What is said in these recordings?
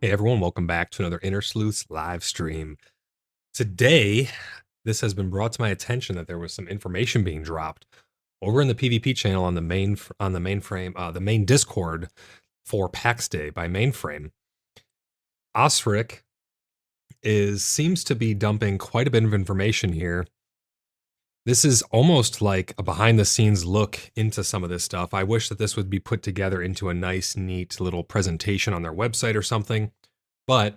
Hey everyone, welcome back to another Inner Sleuths live stream. Today, this has been brought to my attention that there was some information being dropped over in the PvP channel on the main Discord for PAX Day by Mainframe. aUEC seems to be dumping quite a bit of information here. This is almost like a behind-the-scenes look into some of this stuff. I wish that this would be put together into a nice, neat little presentation on their website or something, but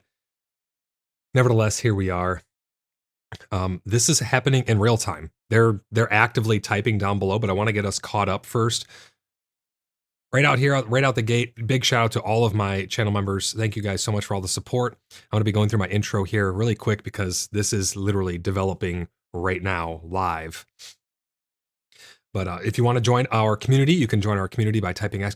nevertheless, here we are. This is happening in real time. They're actively typing down below, but I want to get us caught up first. Right out here, right out the gate, big shout out to all of my channel members. Thank you guys so much for all the support. I'm going to be going through my intro here really quick because this is literally developing right now live. But if you want to join our community, you can join our community by typing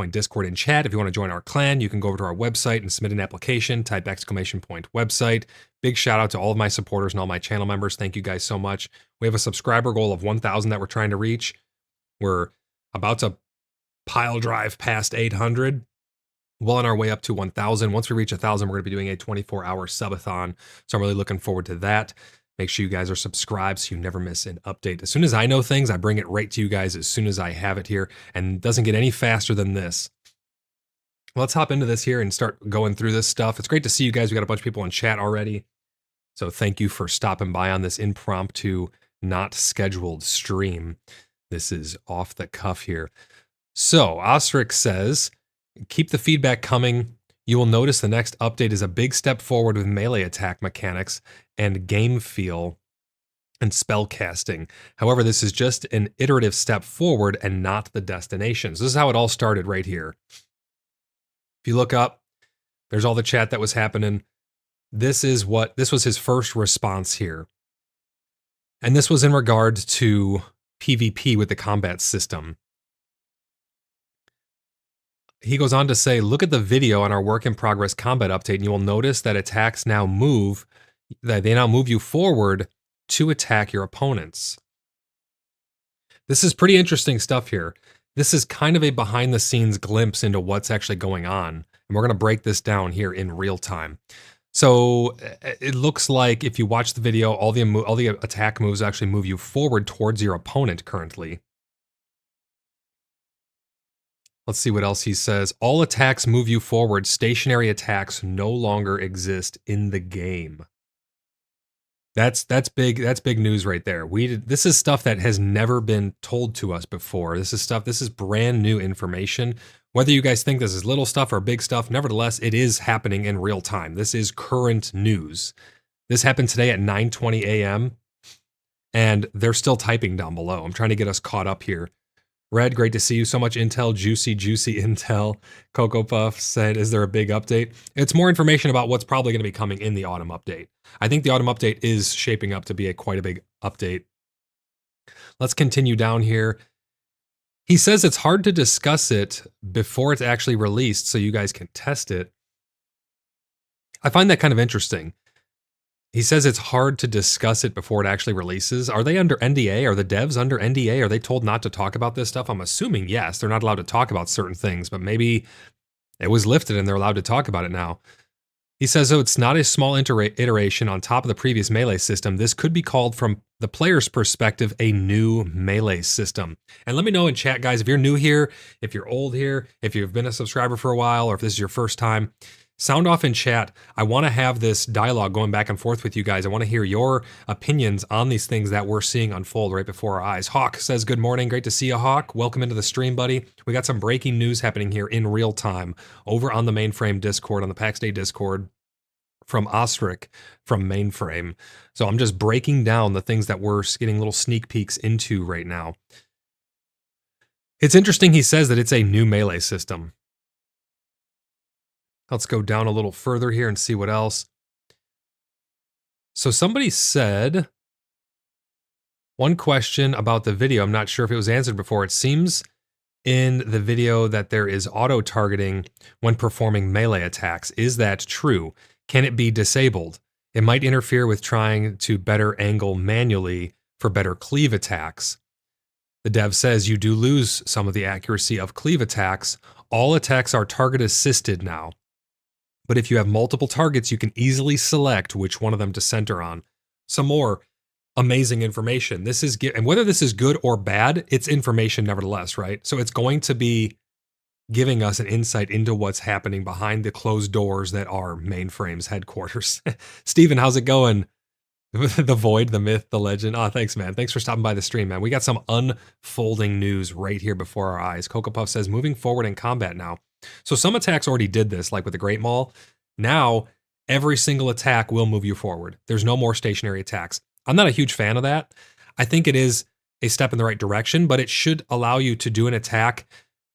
!Discord in chat. If you want to join our clan, you can go over to our website and submit an application, type !website. Big shout out to all of my supporters and all my channel members. Thank you guys so much. We have a subscriber goal of 1,000 that we're trying to reach. We're about to pile drive past 800. Well on our way up to 1,000. Once we reach 1,000, we're going to be doing a 24-hour subathon. So I'm really looking forward to that. Make sure you guys are subscribed so you never miss an update. As soon as I know things, I bring it right to you guys as soon as I have it here, and it doesn't get any faster than this. Let's hop into this here and start going through this stuff. It's great to see you guys. We got a bunch of people in chat already. So thank you for stopping by on this impromptu, not scheduled stream. This is off the cuff here. So aUEC says, keep the feedback coming. You will notice the next update is a big step forward with melee attack mechanics and game feel and spell casting. However, this is just an iterative step forward and not the destination. So this is how it all started right here. If you look up, there's all the chat that was happening. This was his first response here. And this was in regard to PvP with the combat system. He goes on to say, look at the video on our work in progress combat update, and you will notice that attacks now move you forward to attack your opponents. This is pretty interesting stuff here. This is kind of a behind the scenes glimpse into what's actually going on. And we're going to break this down here in real time. So it looks like if you watch the video, all the attack moves actually move you forward towards your opponent currently. Let's see what else he says. All attacks move you forward. Stationary attacks no longer exist in the game. That's big. That's big news right there. This is stuff that has never been told to us before. This is brand new information. Whether you guys think this is little stuff or big stuff, nevertheless, it is happening in real time. This is current news. This happened today at 9:20 a.m. and they're still typing down below. I'm trying to get us caught up here. Red, great to see you. So much intel, juicy intel. Cocoa Puff said, is there a big update? It's more information about what's probably going to be coming in the autumn update. I think the autumn update is shaping up to be quite a big update. Let's continue down here. He says it's hard to discuss it before it's actually released so you guys can test it. I find that kind of interesting. He says it's hard to discuss it before it actually releases. Are they under NDA? Are the devs under NDA? Are they told not to talk about this stuff? I'm assuming yes. They're not allowed to talk about certain things, but maybe it was lifted and they're allowed to talk about it now. He says, oh, it's not a small iteration on top of the previous melee system. This could be called, from the player's perspective, a new melee system. And let me know in chat, guys, if you're new here, if you're old here, if you've been a subscriber for a while, or if this is your first time. Sound off in chat. I want to have this dialogue going back and forth with you guys. I want to hear your opinions on these things that we're seeing unfold right before our eyes. Hawk says, good morning. Great to see you, Hawk. Welcome into the stream, buddy. We got some breaking news happening here in real time over on the Mainframe Discord, on the PAX Day Discord, from aUEC, from Mainframe. So I'm just breaking down the things that we're getting little sneak peeks into right now. It's interesting he says that it's a new melee system. Let's go down a little further here and see what else. So somebody said one question about the video. I'm not sure if it was answered before. It seems in the video that there is auto-targeting when performing melee attacks. Is that true? Can it be disabled? It might interfere with trying to better angle manually for better cleave attacks. The dev says you do lose some of the accuracy of cleave attacks. All attacks are target assisted now. But if you have multiple targets, you can easily select which one of them to center on. Some more amazing information. And whether this is good or bad, it's information nevertheless, right? So it's going to be giving us an insight into what's happening behind the closed doors that are Mainframe's headquarters. Steven, how's it going? The void, the myth, the legend. Oh, thanks, man. Thanks for stopping by the stream, man. We got some unfolding news right here before our eyes. Cocoa Puff says, moving forward in combat now. So some attacks already did this, like with the Great Maul. Now, every single attack will move you forward. There's no more stationary attacks. I'm not a huge fan of that. I think it is a step in the right direction, but it should allow you to do an attack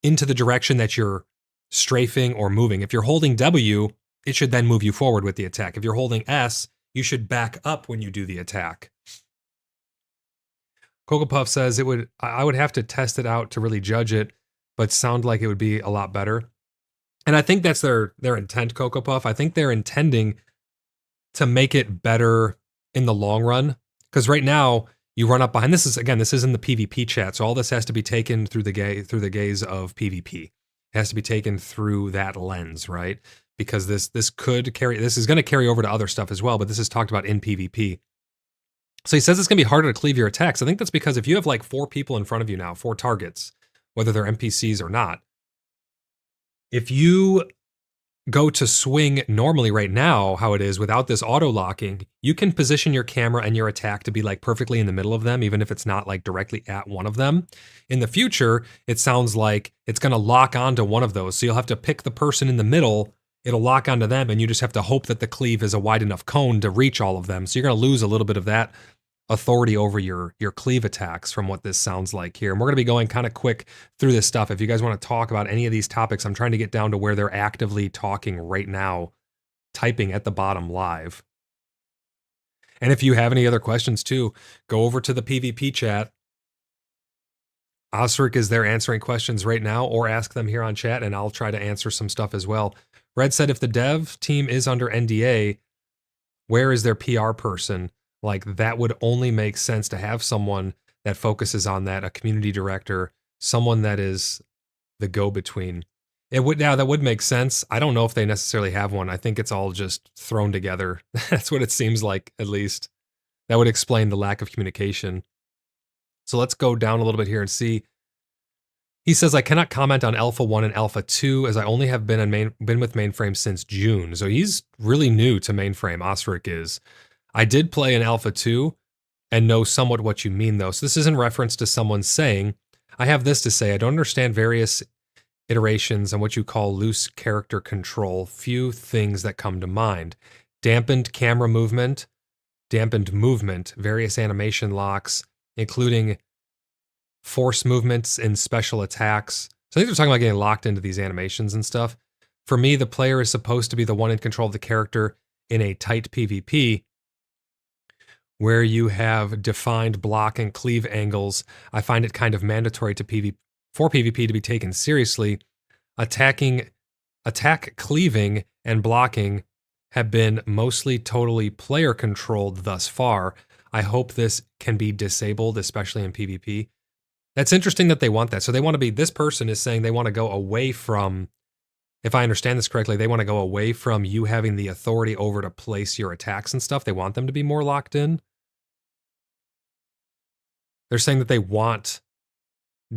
into the direction that you're strafing or moving. If you're holding W, it should then move you forward with the attack. If you're holding S, you should back up when you do the attack. Cocoa Puff says I would have to test it out to really judge it, but sound like it would be a lot better. And I think that's their intent, Cocoa Puff. I think they're intending to make it better in the long run. Because right now, you run up behind, this is in the PvP chat, so all this has to be taken through the gaze of PvP. It has to be taken through that lens, right? Because this is going to carry over to other stuff as well, but this is talked about in PvP. So he says it's going to be harder to cleave your attacks. I think that's because if you have like 4 people in front of you now, 4 targets, whether they're NPCs or not, if you go to swing normally right now, how it is without this auto locking, you can position your camera and your attack to be like perfectly in the middle of them, even if it's not like directly at one of them. In the future, it sounds like it's going to lock onto one of those. So you'll have to pick the person in the middle, it'll lock onto them, and you just have to hope that the cleave is a wide enough cone to reach all of them. So you're going to lose a little bit of that authority over your cleave attacks from what this sounds like here. And we're going to be going kind of quick through this stuff. If you guys want to talk about any of these topics, I'm trying to get down to where they're actively talking right now, typing at the bottom live. And if you have any other questions too, go over to the PvP chat. aUEC is there answering questions right now, or ask them here on chat and I'll try to answer some stuff as well. Red said, if the dev team is under NDA, where is their PR person? Like, that would only make sense to have someone that focuses on that, a community director, someone that is the go-between. That would make sense. I don't know if they necessarily have one. I think it's all just thrown together. That's what it seems like, at least. That would explain the lack of communication. So let's go down a little bit here and see. He says, I cannot comment on Alpha 1 and Alpha 2 as I only have been with Mainframe since June. So he's really new to Mainframe, aUEC is. I did play in Alpha 2 and know somewhat what you mean, though. So this is in reference to someone saying, I have this to say, I don't understand various iterations on what you call loose character control. Few things that come to mind. Dampened camera movement, dampened movement, various animation locks, including force movements in special attacks. So I think they're talking about getting locked into these animations and stuff. For me, the player is supposed to be the one in control of the character in a tight PvP, where you have defined block and cleave angles. I find it kind of mandatory for PvP to be taken seriously. Attack cleaving and blocking have been mostly totally player controlled thus far. I hope this can be disabled, especially in PvP. That's interesting that they want that. So they want to be, this person is saying they want to go away from, if I understand this correctly, they want to go away from you having the authority over to place your attacks and stuff. They want them to be more locked in. They're saying that they want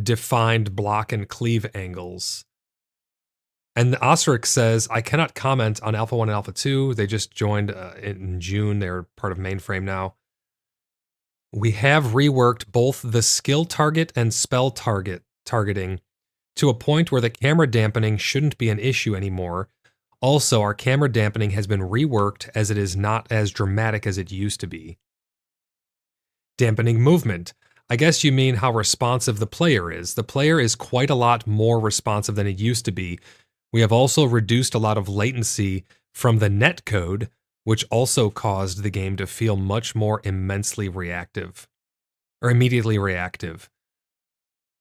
defined block and cleave angles. And aUEC says, I cannot comment on Alpha 1 and Alpha 2. They just joined in June. They're part of Mainframe now. We have reworked both the skill target and spell targeting to a point where the camera dampening shouldn't be an issue anymore. Also, our camera dampening has been reworked as it is not as dramatic as it used to be. Dampening movement. I guess you mean how responsive the player is. The player is quite a lot more responsive than it used to be. We have also reduced a lot of latency from the netcode, which also caused the game to feel much more immediately reactive.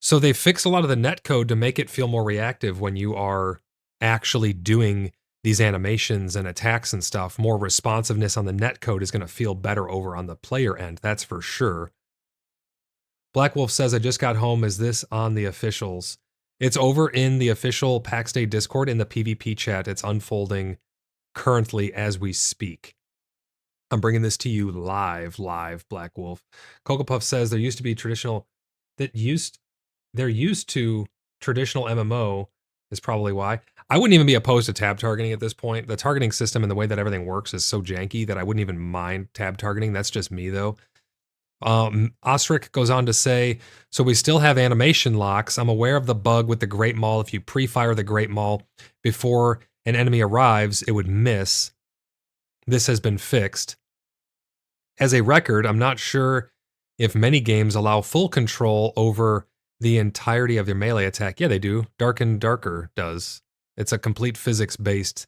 So they fixed a lot of the netcode to make it feel more reactive when you are actually doing these animations and attacks and stuff. More responsiveness on the netcode is going to feel better over on the player end, that's for sure. Black Wolf says, I just got home. Is this on the officials? It's over in the official PaxCast Discord in the PvP chat. It's unfolding currently as we speak. I'm bringing this to you live, Black Wolf. Cocoa Puff says there used to be they're used to traditional MMO is probably why. I wouldn't even be opposed to tab targeting at this point. The targeting system and the way that everything works is so janky that I wouldn't even mind tab targeting. That's just me though. Osric goes on to say, so we still have animation locks. I'm aware of the bug with the Great Maul. If you pre-fire the Great Maul before an enemy arrives, it would miss. This has been fixed. As a record, I'm not sure if many games allow full control over the entirety of your melee attack. Yeah, they do. Dark and Darker does. It's a complete physics-based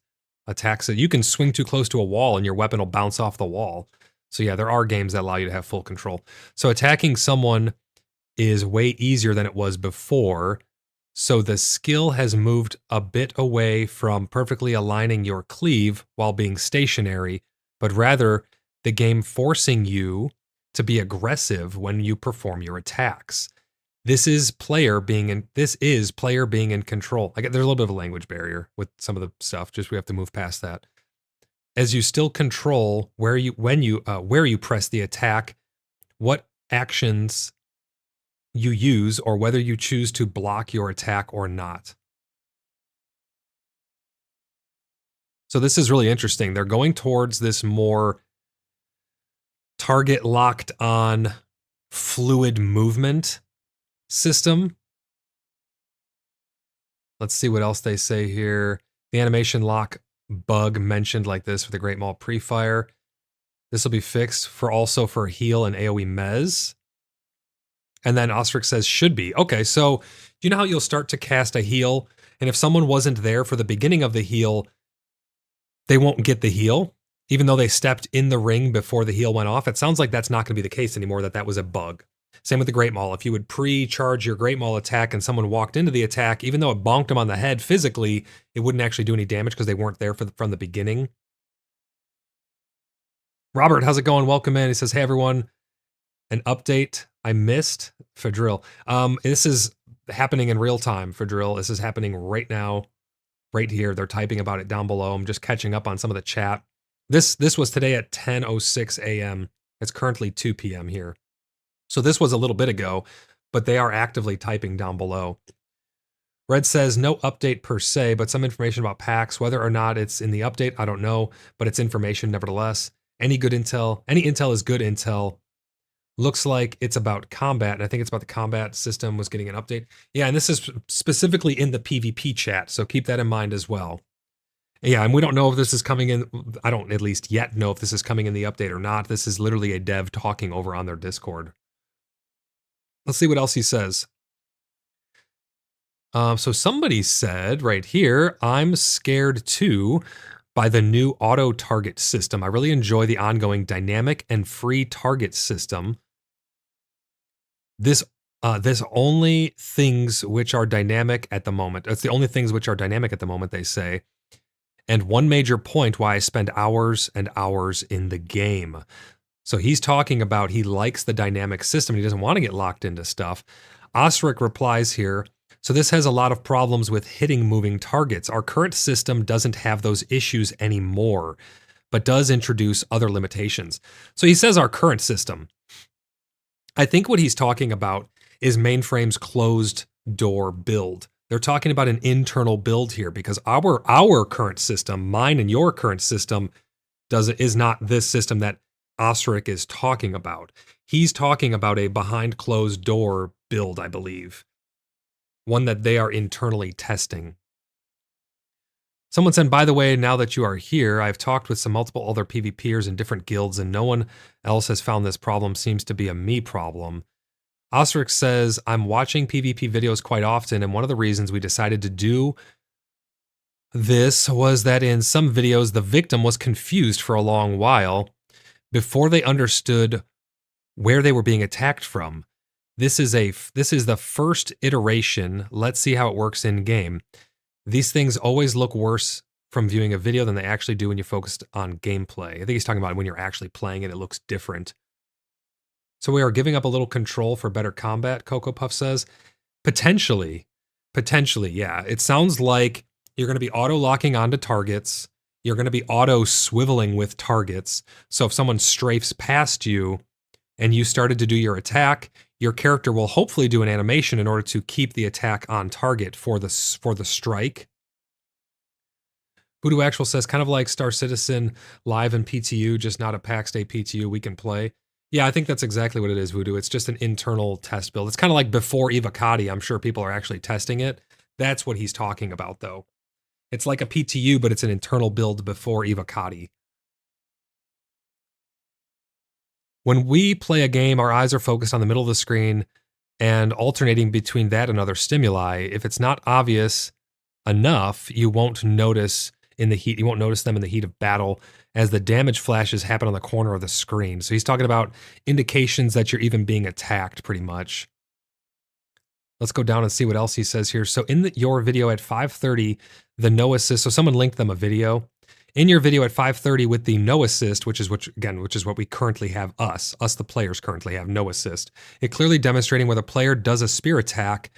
attack. So you can swing too close to a wall and your weapon will bounce off the wall. So yeah, there are games that allow you to have full control. So attacking someone is way easier than it was before. So the skill has moved a bit away from perfectly aligning your cleave while being stationary, but rather the game forcing you to be aggressive when you perform your attacks. This is player being in control. There's a little bit of a language barrier with some of the stuff. Just we have to move past that. As you still control where you press the attack, what actions you use, or whether you choose to block your attack or not. So this is really interesting. They're going towards this more target locked on fluid movement system. Let's see what else they say here. The animation lock bug mentioned like this for the Great Maul pre-fire. This will be fixed also for heal and AoE mez. And then Ostrich says should be. Okay, so you know how you'll start to cast a heal, and if someone wasn't there for the beginning of the heal, they won't get the heal, even though they stepped in the ring before the heal went off. It sounds like that's not going to be the case anymore, that was a bug. Same with the Great Maul. If you would pre-charge your Great Maul attack and someone walked into the attack, even though it bonked them on the head physically, it wouldn't actually do any damage because they weren't there from the beginning. Robert, how's it going? Welcome in. He says, hey everyone, an update I missed for drill. This is happening in real time for drill. This is happening right now, right here. They're typing about it down below. I'm just catching up on some of the chat. This was today at 10:06 a.m. It's currently 2 p.m. here. So this was a little bit ago, but they are actively typing down below. Red says no update per se, but some information about PaX. Whether or not it's in the update, I don't know, but it's information nevertheless. Any intel is good intel. Looks like it's about combat, and I think it's about the combat system was getting an update. Yeah, and this is specifically in the PvP chat, so keep that in mind as well. Yeah, and we don't know if this is coming in. I don't at least yet know if this is coming in the update or not. This is literally a dev talking over on their Discord. Let's see what else he says. So somebody said right here, I'm scared too by the new auto target system. I really enjoy the ongoing dynamic and free target system. This only things which are dynamic at the moment. It's the only things which are dynamic at the moment, they say. And one major point why I spend hours and hours in the game. So he's talking about he likes the dynamic system. He doesn't want to get locked into stuff. Osric replies here, so this has a lot of problems with hitting moving targets. Our current system doesn't have those issues anymore, but does introduce other limitations. So he says our current system. I think what he's talking about is Mainframe's closed door build. They're talking about an internal build here because our current system, mine and your current system, is not this system that Osric is talking about. He's talking about a behind closed door build, I believe. One that they are internally testing. Someone said, by the way, now that you are here, I've talked with some multiple other PvPers in different guilds and no one else has found this problem. Seems to be a me problem. Osric says, I'm watching PvP videos quite often, and one of the reasons we decided to do this was that in some videos, the victim was confused for a long while before they understood where they were being attacked from. This is the first iteration. Let's see how it works in game. These things always look worse from viewing a video than they actually do when you focus on gameplay. I think he's talking about when you're actually playing it, it looks different. So we are giving up a little control for better combat, Cocoa Puff says. Potentially, yeah. It sounds like you're going to be auto-locking onto targets. You're going to be auto swiveling with targets. So if someone strafes past you and you started to do your attack, your character will hopefully do an animation in order to keep the attack on target for the strike. Voodoo Actual says, kind of like Star Citizen live in PTU, just not a PAX Day PTU we can play. Yeah, I think that's exactly what it is, Voodoo. It's just an internal test build. It's kind of like before aUEC. I'm sure people are actually testing it. That's what he's talking about, though. It's like a PTU, but it's an internal build before aUEC. When we play a game, our eyes are focused on the middle of the screen and alternating between that and other stimuli. If it's not obvious enough, you won't notice in the heat. You won't notice them in the heat of battle as the damage flashes happen on the corner of the screen. So he's talking about indications that you're even being attacked, pretty much. Let's go down and see what else he says here. So in your video at 5:30, the no assist. So someone linked them a video. In your video at 5:30 with the no assist, which is what we currently have, us the players currently have no assist. It clearly demonstrating where the player does a spear attack,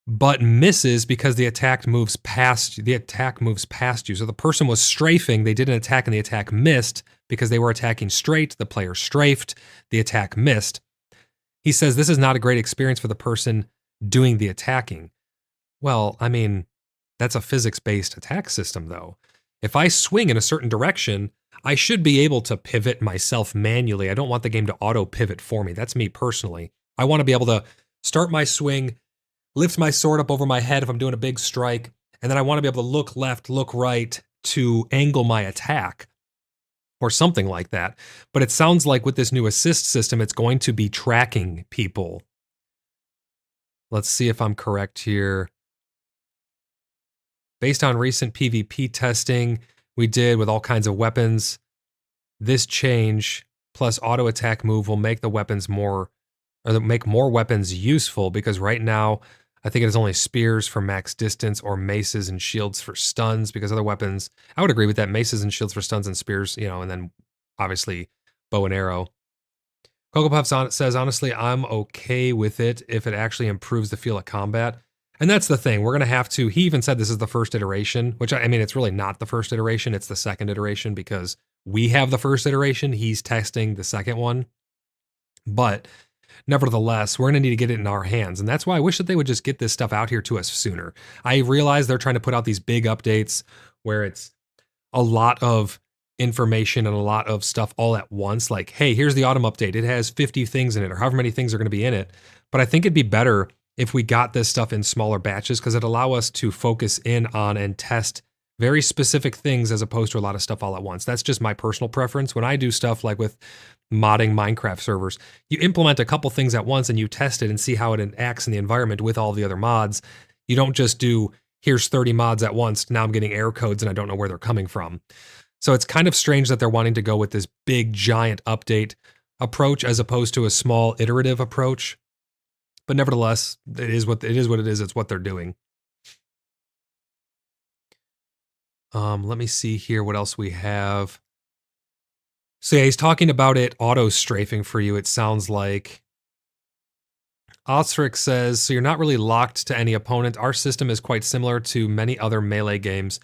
but misses because the attack moves past you. So the person was strafing, they did an attack and the attack missed because they were attacking straight. The player strafed, the attack missed. He says this is not a great experience for the person doing the attacking. Well, I mean, that's a physics-based attack system, though. If I swing in a certain direction, I should be able to pivot myself manually. I don't want the game to auto-pivot for me. That's me personally. I want to be able to start my swing, lift my sword up over my head if I'm doing a big strike, and then I want to be able to look left, look right to angle my attack or something like that. But it sounds like with this new assist system, it's going to be tracking people. Let's see if I'm correct here. Based on recent PvP testing we did with all kinds of weapons, this change plus auto attack move will make the weapons make more weapons useful, because right now I think it is only spears for max distance or maces and shields for stuns, because other weapons, I would agree with that, maces and shields for stuns and spears, and then obviously bow and arrow. Coco Puff says, honestly, I'm okay with it if it actually improves the feel of combat. And that's the thing. We're going to have to, he even said this is the first iteration, which I mean, it's really not the first iteration. It's the second iteration because we have the first iteration. He's testing the second one. But nevertheless, we're going to need to get it in our hands. And that's why I wish that they would just get this stuff out here to us sooner. I realize they're trying to put out these big updates where it's a lot of information and a lot of stuff all at once. Like, hey, here's the autumn update. It has 50 things in it, or however many things are going to be in it. But I think it'd be better if we got this stuff in smaller batches, because it'd allow us to focus in on and test very specific things as opposed to a lot of stuff all at once. That's just my personal preference. When I do stuff like with modding Minecraft servers, you implement a couple things at once and you test it and see how it acts in the environment with all the other mods. You don't just do, here's 30 mods at once, now I'm getting error codes and I don't know where they're coming from. So it's kind of strange that they're wanting to go with this big giant update approach as opposed to a small iterative approach. But nevertheless, it is what it is. It's what they're doing. Let me see here what else we have. So yeah, he's talking about it auto strafing for you, it sounds like. Osric says, so you're not really locked to any opponent. Our system is quite similar to many other melee games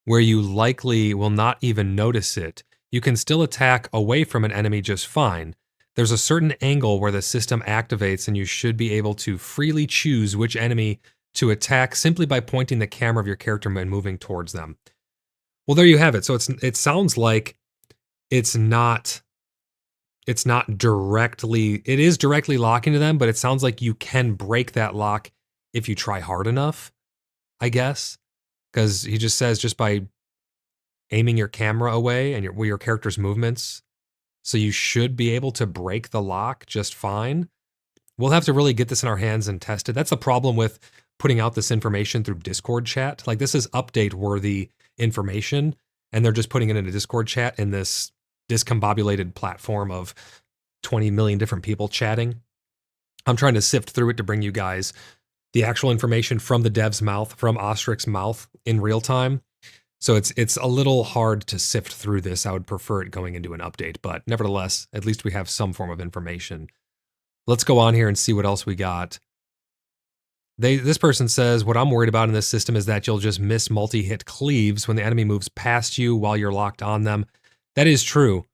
where you likely will not even notice it. You can still attack away from an enemy just fine. There's a certain angle where the system activates and you should be able to freely choose which enemy to attack simply by pointing the camera of your character and moving towards them. Well, there you have it. So it sounds like it's not directly, it is directly locking to them, but it sounds like you can break that lock if you try hard enough, I guess. Because he just says just by aiming your camera away and your character's movements, so you should be able to break the lock just fine. We'll have to really get this in our hands and test it. That's the problem with putting out this information through Discord chat. Like, this is update-worthy information, and they're just putting it in a Discord chat in this discombobulated platform of 20 million different people chatting. I'm trying to sift through it to bring you guys the actual information from the dev's mouth, from Ostric's mouth in real time. So it's a little hard to sift through this. I would prefer it going into an update, but nevertheless, at least we have some form of information. Let's go on here and see what else we got. This person says, what I'm worried about in this system is that you'll just miss multi-hit cleaves when the enemy moves past you while you're locked on them. That is true.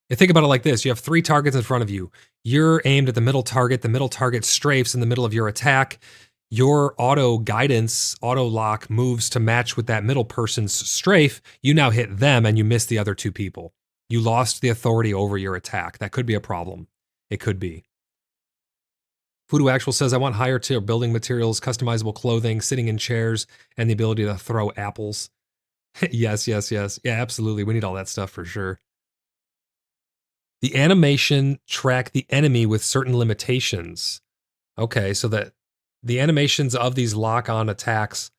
And think about it like this. You have 3 targets in front of you. You're aimed at the middle target strafes in the middle of your attack. Your auto guidance, auto lock moves to match with that middle person's strafe. You now hit them and you miss the other 2 people. You lost the authority over your attack. That could be a problem. It could be. Voodoo Actual says, I want higher tier building materials, customizable clothing, sitting in chairs, and the ability to throw apples. Yes. Yeah, absolutely. We need all that stuff for sure. The animation track the enemy with certain limitations. Okay, so that the animations of these lock-on attacks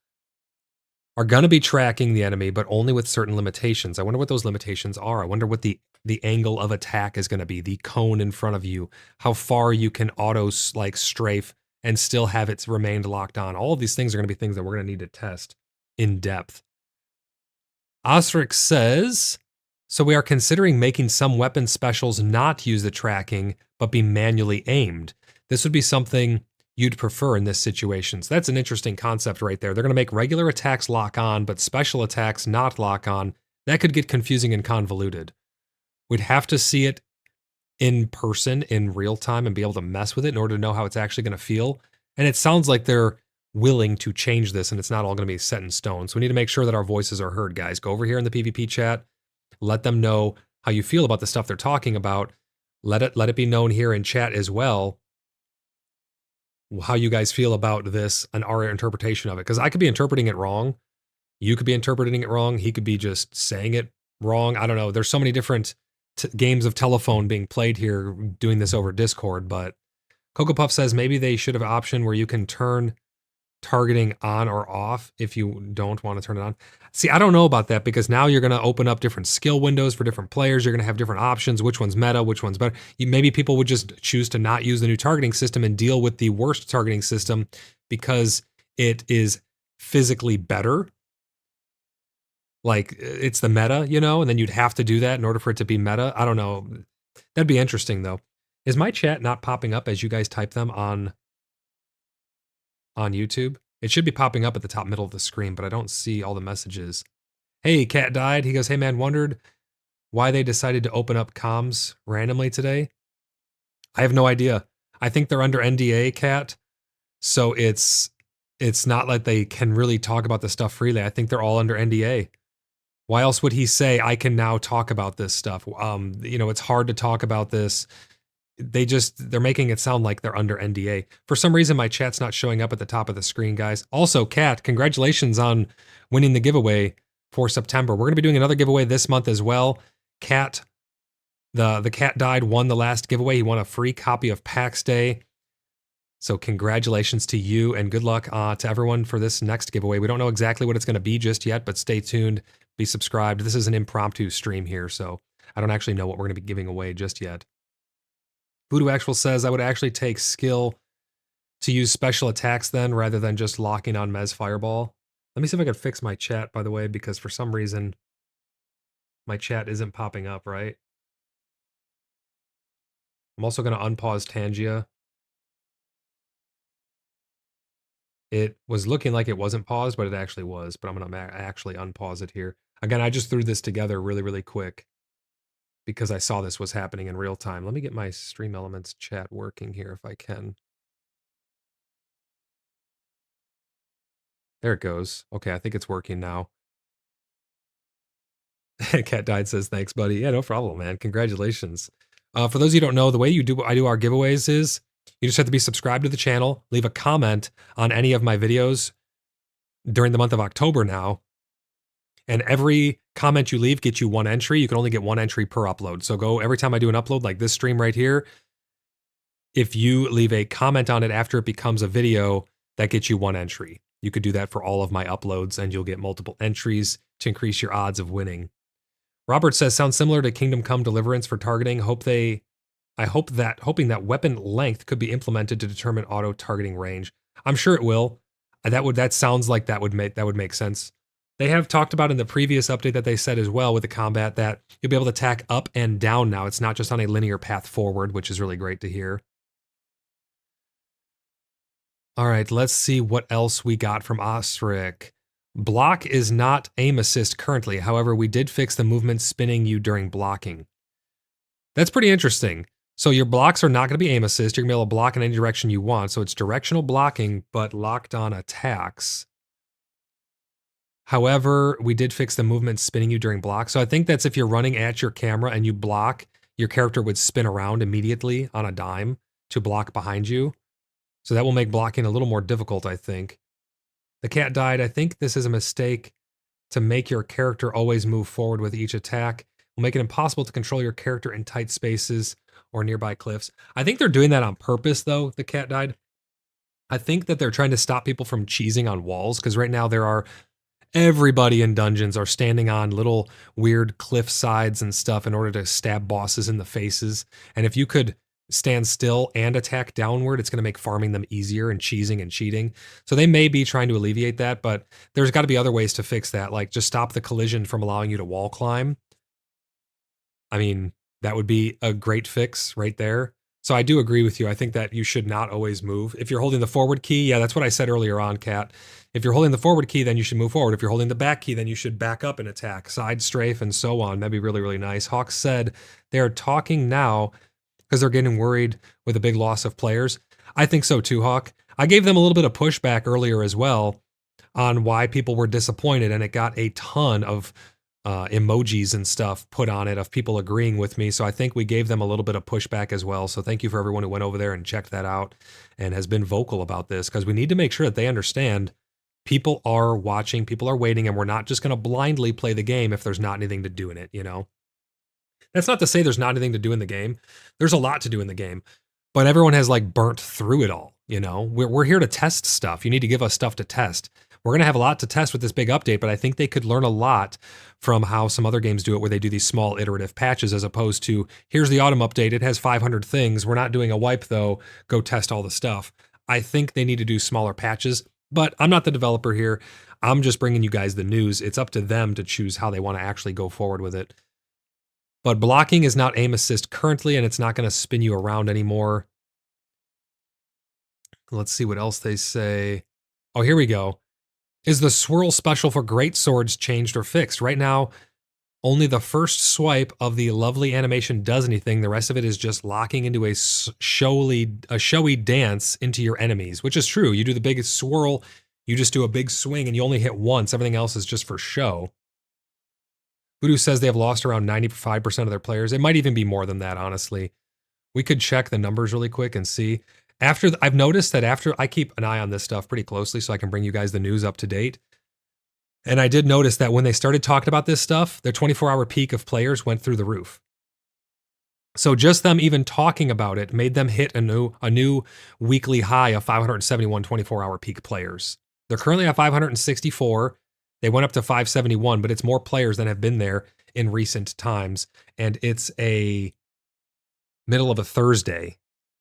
are going to be tracking the enemy, but only with certain limitations. I wonder what those limitations are. I wonder what the angle of attack is going to be, the cone in front of you, how far you can auto like strafe and still have it remained locked on. All of these things are going to be things that we're going to need to test in depth. Osric says, so we are considering making some weapon specials not use the tracking, but be manually aimed. This would be something you'd prefer in this situation. So that's an interesting concept right there. They're going to make regular attacks lock on, but special attacks not lock on. That could get confusing and convoluted. We'd have to see it in person, in real time, and be able to mess with it in order to know how it's actually going to feel. And it sounds like they're willing to change this, and it's not all going to be set in stone. So we need to make sure that our voices are heard, guys. Go over here in the PvP chat. Let them know how you feel about the stuff they're talking about. Let it be known here in chat as well how you guys feel about this and our interpretation of it. Because I could be interpreting it wrong. You could be interpreting it wrong. He could be just saying it wrong. I don't know. There's so many different games of telephone being played here doing this over Discord. But Cocoa Puff says maybe they should have an option where you can turn targeting on or off if you don't want to turn it on. See, I don't know about that because now you're going to open up different skill windows for different players. You're going to have different options. Which one's meta? Which one's better? Maybe people would just choose to not use the new targeting system and deal with the worst targeting system because it is physically better. Like it's the meta, you know, and then you'd have to do that in order for it to be meta. I don't know. That'd be interesting though. Is my chat not popping up as you guys type them on YouTube? It should be popping up at the top middle of the screen, but I don't see all the messages. Hey, Cat died. He goes, hey man, wondered why they decided to open up comms randomly today. I have no idea. I think they're under NDA, Cat. So it's not like they can really talk about this stuff freely. I think they're all under NDA. Why else would he say, I can now talk about this stuff? You know, it's hard to talk about this. They're making it sound like they're under NDA. For some reason, my chat's not showing up at the top of the screen, guys. Also, Kat, congratulations on winning the giveaway for September. We're going to be doing another giveaway this month as well. Kat, the Cat died, won the last giveaway. He won a free copy of PAX Day. So congratulations to you and good luck to everyone for this next giveaway. We don't know exactly what it's going to be just yet, but stay tuned. Be subscribed. This is an impromptu stream here, so I don't actually know what we're going to be giving away just yet. Voodoo Actual says, I would actually take skill to use special attacks then, rather than just locking on Mez Fireball. Let me see if I can fix my chat, by the way, because for some reason, my chat isn't popping up, right? I'm also going to unpause Tangia. It was looking like it wasn't paused, but it actually was. But I'm going to actually unpause it here. Again, I just threw this together really, really quick because I saw this was happening in real time. Let me get my Stream Elements chat working here if I can. There it goes. Okay, I think it's working now. Cat died says, thanks, buddy. Yeah, no problem, man. Congratulations. For those of you who don't know, the way I do our giveaways is you just have to be subscribed to the channel, leave a comment on any of my videos during the month of October now. And every comment you leave gets you one entry. You can only get one entry per upload. So go every time I do an upload like this stream right here, if you leave a comment on it after it becomes a video, that gets you one entry. You could do that for all of my uploads and you'll get multiple entries to increase your odds of winning. Robert says, sounds similar to Kingdom Come Deliverance for targeting. Hoping that weapon length could be implemented to determine auto targeting range. I'm sure it will. That sounds like that would make sense. They have talked about in the previous update that they said as well with the combat that you'll be able to attack up and down now. It's not just on a linear path forward, which is really great to hear. All right, let's see what else we got from aUEC. Block is not aim assist currently. However, we did fix the movement spinning you during blocking. That's pretty interesting. So your blocks are not going to be aim assist. You're going to be able to block in any direction you want. So it's directional blocking, but locked on attacks. However, we did fix the movement spinning you during block. So I think that's if you're running at your camera and you block, your character would spin around immediately on a dime to block behind you. So that will make blocking a little more difficult, I think. The cat died. I think this is a mistake to make your character always move forward with each attack. Will make it impossible to control your character in tight spaces or nearby cliffs. I think they're doing that on purpose, though, the cat died. I think that they're trying to stop people from cheesing on walls, because right now everybody in dungeons are standing on little weird cliff sides and stuff in order to stab bosses in the faces. And if you could stand still and attack downward, it's going to make farming them easier and cheesing and cheating. So they may be trying to alleviate that, but there's got to be other ways to fix that, like just stop the collision from allowing you to wall climb. I mean, that would be a great fix right there. So I do agree with you. I think that you should not always move. If you're holding the forward key, yeah, that's what I said earlier on, Kat. If you're holding the forward key, then you should move forward. If you're holding the back key, then you should back up and attack, side strafe, and so on. That'd be really, really nice. Hawk said they're talking now because they're getting worried with a big loss of players. I think so too, Hawk. I gave them a little bit of pushback earlier as well on why people were disappointed, and it got a ton of emojis and stuff put on it of people agreeing with me. So I think we gave them a little bit of pushback as well. So thank you for everyone who went over there and checked that out and has been vocal about this, because we need to make sure that they understand people are watching, people are waiting, and we're not just going to blindly play the game if there's not anything to do in it, you know? That's not to say there's not anything to do in the game. There's a lot to do in the game, but everyone has like burnt through it all, you know? We're here to test stuff. You need to give us stuff to test. We're going to have a lot to test with this big update, but I think they could learn a lot from how some other games do it, where they do these small iterative patches, as opposed to, here's the autumn update, it has 500 things, we're not doing a wipe though, go test all the stuff. I think they need to do smaller patches, but I'm not the developer here. I'm just bringing you guys the news. It's up to them to choose how they want to actually go forward with it. But blocking is not aim assist currently, and it's not going to spin you around anymore. Let's see what else they say. Oh, here we go. Is the swirl special for great swords changed or fixed? Right now, only the first swipe of the lovely animation does anything. The rest of it is just locking into a showy dance into your enemies, which is true. You do the big swirl, you just do a big swing, and you only hit once. Everything else is just for show. Voodoo says they have lost around 95% of their players. It might even be more than that, honestly. We could check the numbers really quick and see. I've noticed that after I keep an eye on this stuff pretty closely so I can bring you guys the news up to date. And I did notice that when they started talking about this stuff, their 24-hour peak of players went through the roof. So just them even talking about it made them hit a new weekly high of 571 24-hour peak players. They're currently at 564. They went up to 571, but it's more players than have been there in recent times. And it's a middle of a Thursday.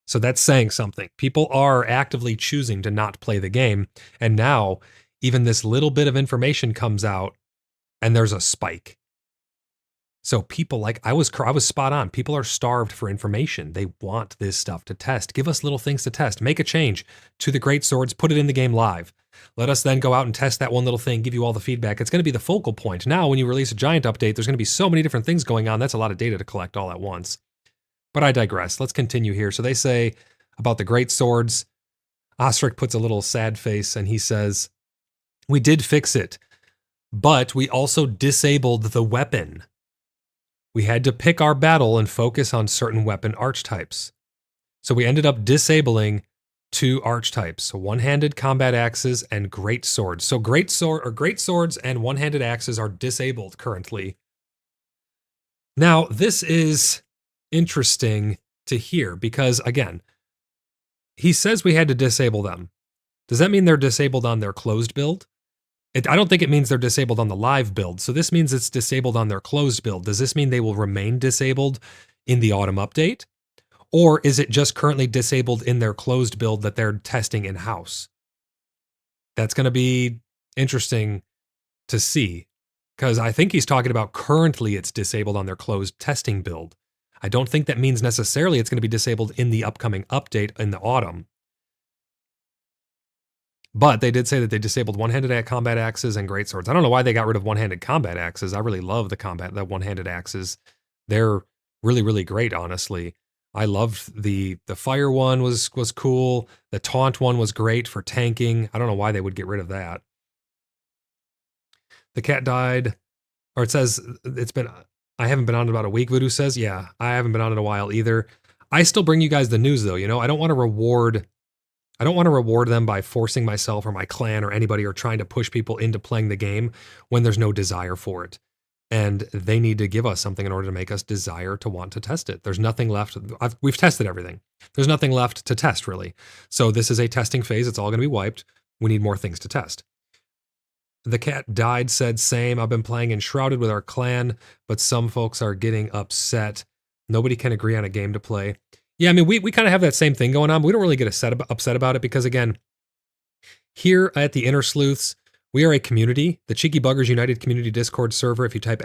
So that's saying something. People are actively choosing to not play the game. And now even this little bit of information comes out and there's a spike. So people, like, I was spot on. People are starved for information. They want this stuff to test. Give us little things to test. Make a change to the great swords. Put it in the game live. Let us then go out and test that one little thing, give you all the feedback. It's going to be the focal point. Now, when you release a giant update, there's going to be so many different things going on. That's a lot of data to collect all at once. But I digress. Let's continue here. So they say about the great swords, aUEC puts a little sad face and he says, we did fix it, but we also disabled the weapon. We had to pick our battle and focus on certain weapon archetypes. So we ended up disabling 2 archetypes, one-handed combat axes and great swords. So great swords and one-handed axes are disabled currently. Now, this is interesting to hear because, again, he says we had to disable them. Does that mean they're disabled on their closed build? I don't think it means they're disabled on the live build. So this means it's disabled on their closed build. Does this mean they will remain disabled in the autumn update? Or is it just currently disabled in their closed build that they're testing in-house? That's going to be interesting to see, because I think he's talking about currently it's disabled on their closed testing build. I don't think that means necessarily it's going to be disabled in the upcoming update in the autumn. But they did say that they disabled one-handed combat axes and greatswords. I don't know why they got rid of one-handed combat axes. I really love the one-handed axes. They're really, really great, honestly. I loved the fire one was cool. The taunt one was great for tanking. I don't know why they would get rid of that. The cat died, or it says I haven't been on in about a week, Voodoo says. Yeah, I haven't been on in a while either. I still bring you guys the news though, you know? I don't want to reward them by forcing myself or my clan or anybody or trying to push people into playing the game when there's no desire for it. And they need to give us something in order to make us desire to want to test it. There's nothing left. We've tested everything. There's nothing left to test, really. So this is a testing phase. It's all going to be wiped. We need more things to test. The cat died said, same. I've been playing Enshrouded with our clan, but some folks are getting upset. Nobody can agree on a game to play. Yeah, I mean, we kind of have that same thing going on, but we don't really get upset about it because, again, here at the Inner Sleuths, we are a community, the Cheeky Buggers United Community Discord server. If you type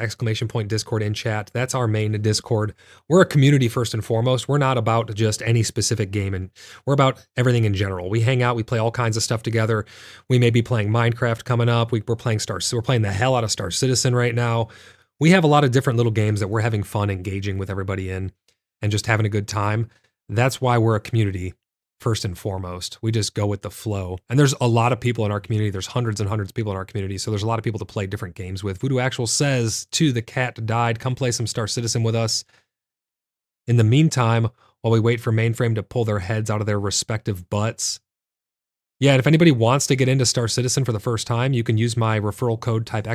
!Discord in chat, that's our main Discord. We're a community first and foremost. We're not about just any specific game, and we're about everything in general. We hang out, we play all kinds of stuff together. We may be playing Minecraft coming up. We're playing the hell out of Star Citizen right now. We have a lot of different little games that we're having fun engaging with everybody in and just having a good time. That's why we're a community. First and foremost, we just go with the flow. And there's a lot of people in our community. There's hundreds and hundreds of people in our community. So there's a lot of people to play different games with. Voodoo Actual says, to the cat died, come play some Star Citizen with us. In the meantime, while we wait for Mainframe to pull their heads out of their respective butts. Yeah, and if anybody wants to get into Star Citizen for the first time, you can use my referral code, type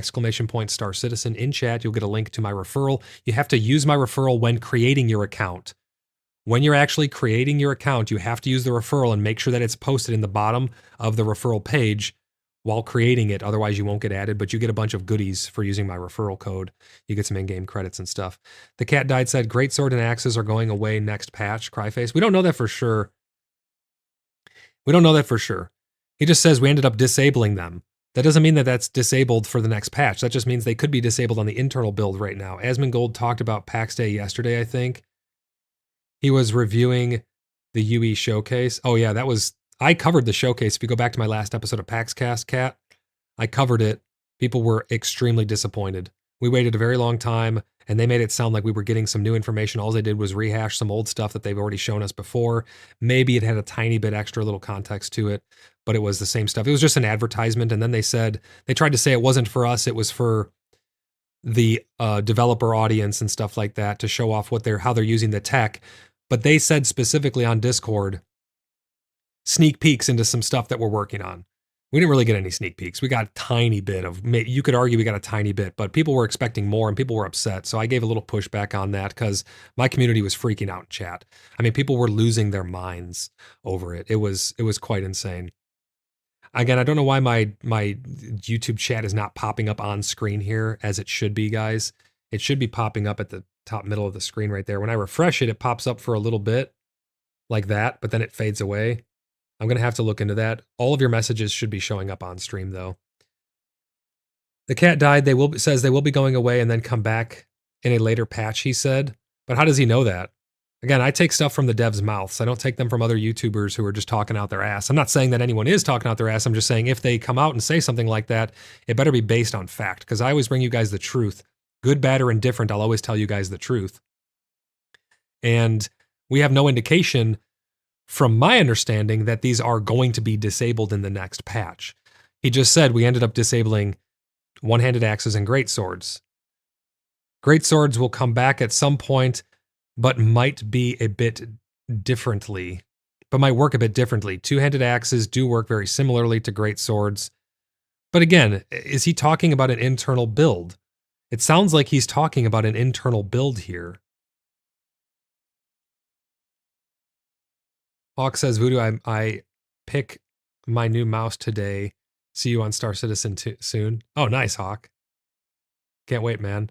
!Star Citizen in chat. You'll get a link to my referral. You have to use my referral when creating your account. When you're actually creating your account, you have to use the referral and make sure that it's posted in the bottom of the referral page while creating it. Otherwise, you won't get added, but you get a bunch of goodies for using my referral code. You get some in-game credits and stuff. The cat died said, greatsword and axes are going away next patch, Cryface. We don't know that for sure. He just says we ended up disabling them. That doesn't mean that that's disabled for the next patch. That just means they could be disabled on the internal build right now. Asmongold talked about PAX Day yesterday, I think. He was reviewing the UE showcase. Oh yeah, I covered the showcase. If you go back to my last episode of PaxCast, Cat, I covered it. People were extremely disappointed. We waited a very long time, and they made it sound like we were getting some new information. All they did was rehash some old stuff that they've already shown us before. Maybe it had a tiny bit extra little context to it, but it was the same stuff. It was just an advertisement, and then they tried to say it wasn't for us, it was for the developer audience and stuff like that to show off how they're using the tech. But they said specifically on Discord, sneak peeks into some stuff that we're working on. We didn't really get any sneak peeks. We got a tiny bit you could argue we got a tiny bit, but people were expecting more and people were upset. So I gave a little pushback on that because my community was freaking out in chat. I mean, people were losing their minds over it. It was quite insane. Again, I don't know why my YouTube chat is not popping up on screen here as it should be, guys. It should be popping up at the top middle of the screen right there. When I refresh it, it pops up for a little bit like that, but then it fades away. I'm going to have to look into that. All of your messages should be showing up on stream though. The cat died. Says they will be going away and then come back in a later patch, he said. But how does he know that? Again, I take stuff from the devs' mouths. I don't take them from other YouTubers who are just talking out their ass. I'm not saying that anyone is talking out their ass. I'm just saying if they come out and say something like that, it better be based on fact, because I always bring you guys the truth. Good, bad, or indifferent, I'll always tell you guys the truth. And we have no indication, from my understanding, that these are going to be disabled in the next patch. He just said we ended up disabling one-handed axes and greatswords. Greatswords will come back at some point, but might be a bit differently, but might work a bit differently. Two-handed axes do work very similarly to greatswords. But again, is he talking about an internal build? It sounds like he's talking about an internal build here. Hawk says, Voodoo, I pick my new mouse today. See you on Star Citizen soon. Oh, nice, Hawk. Can't wait, man.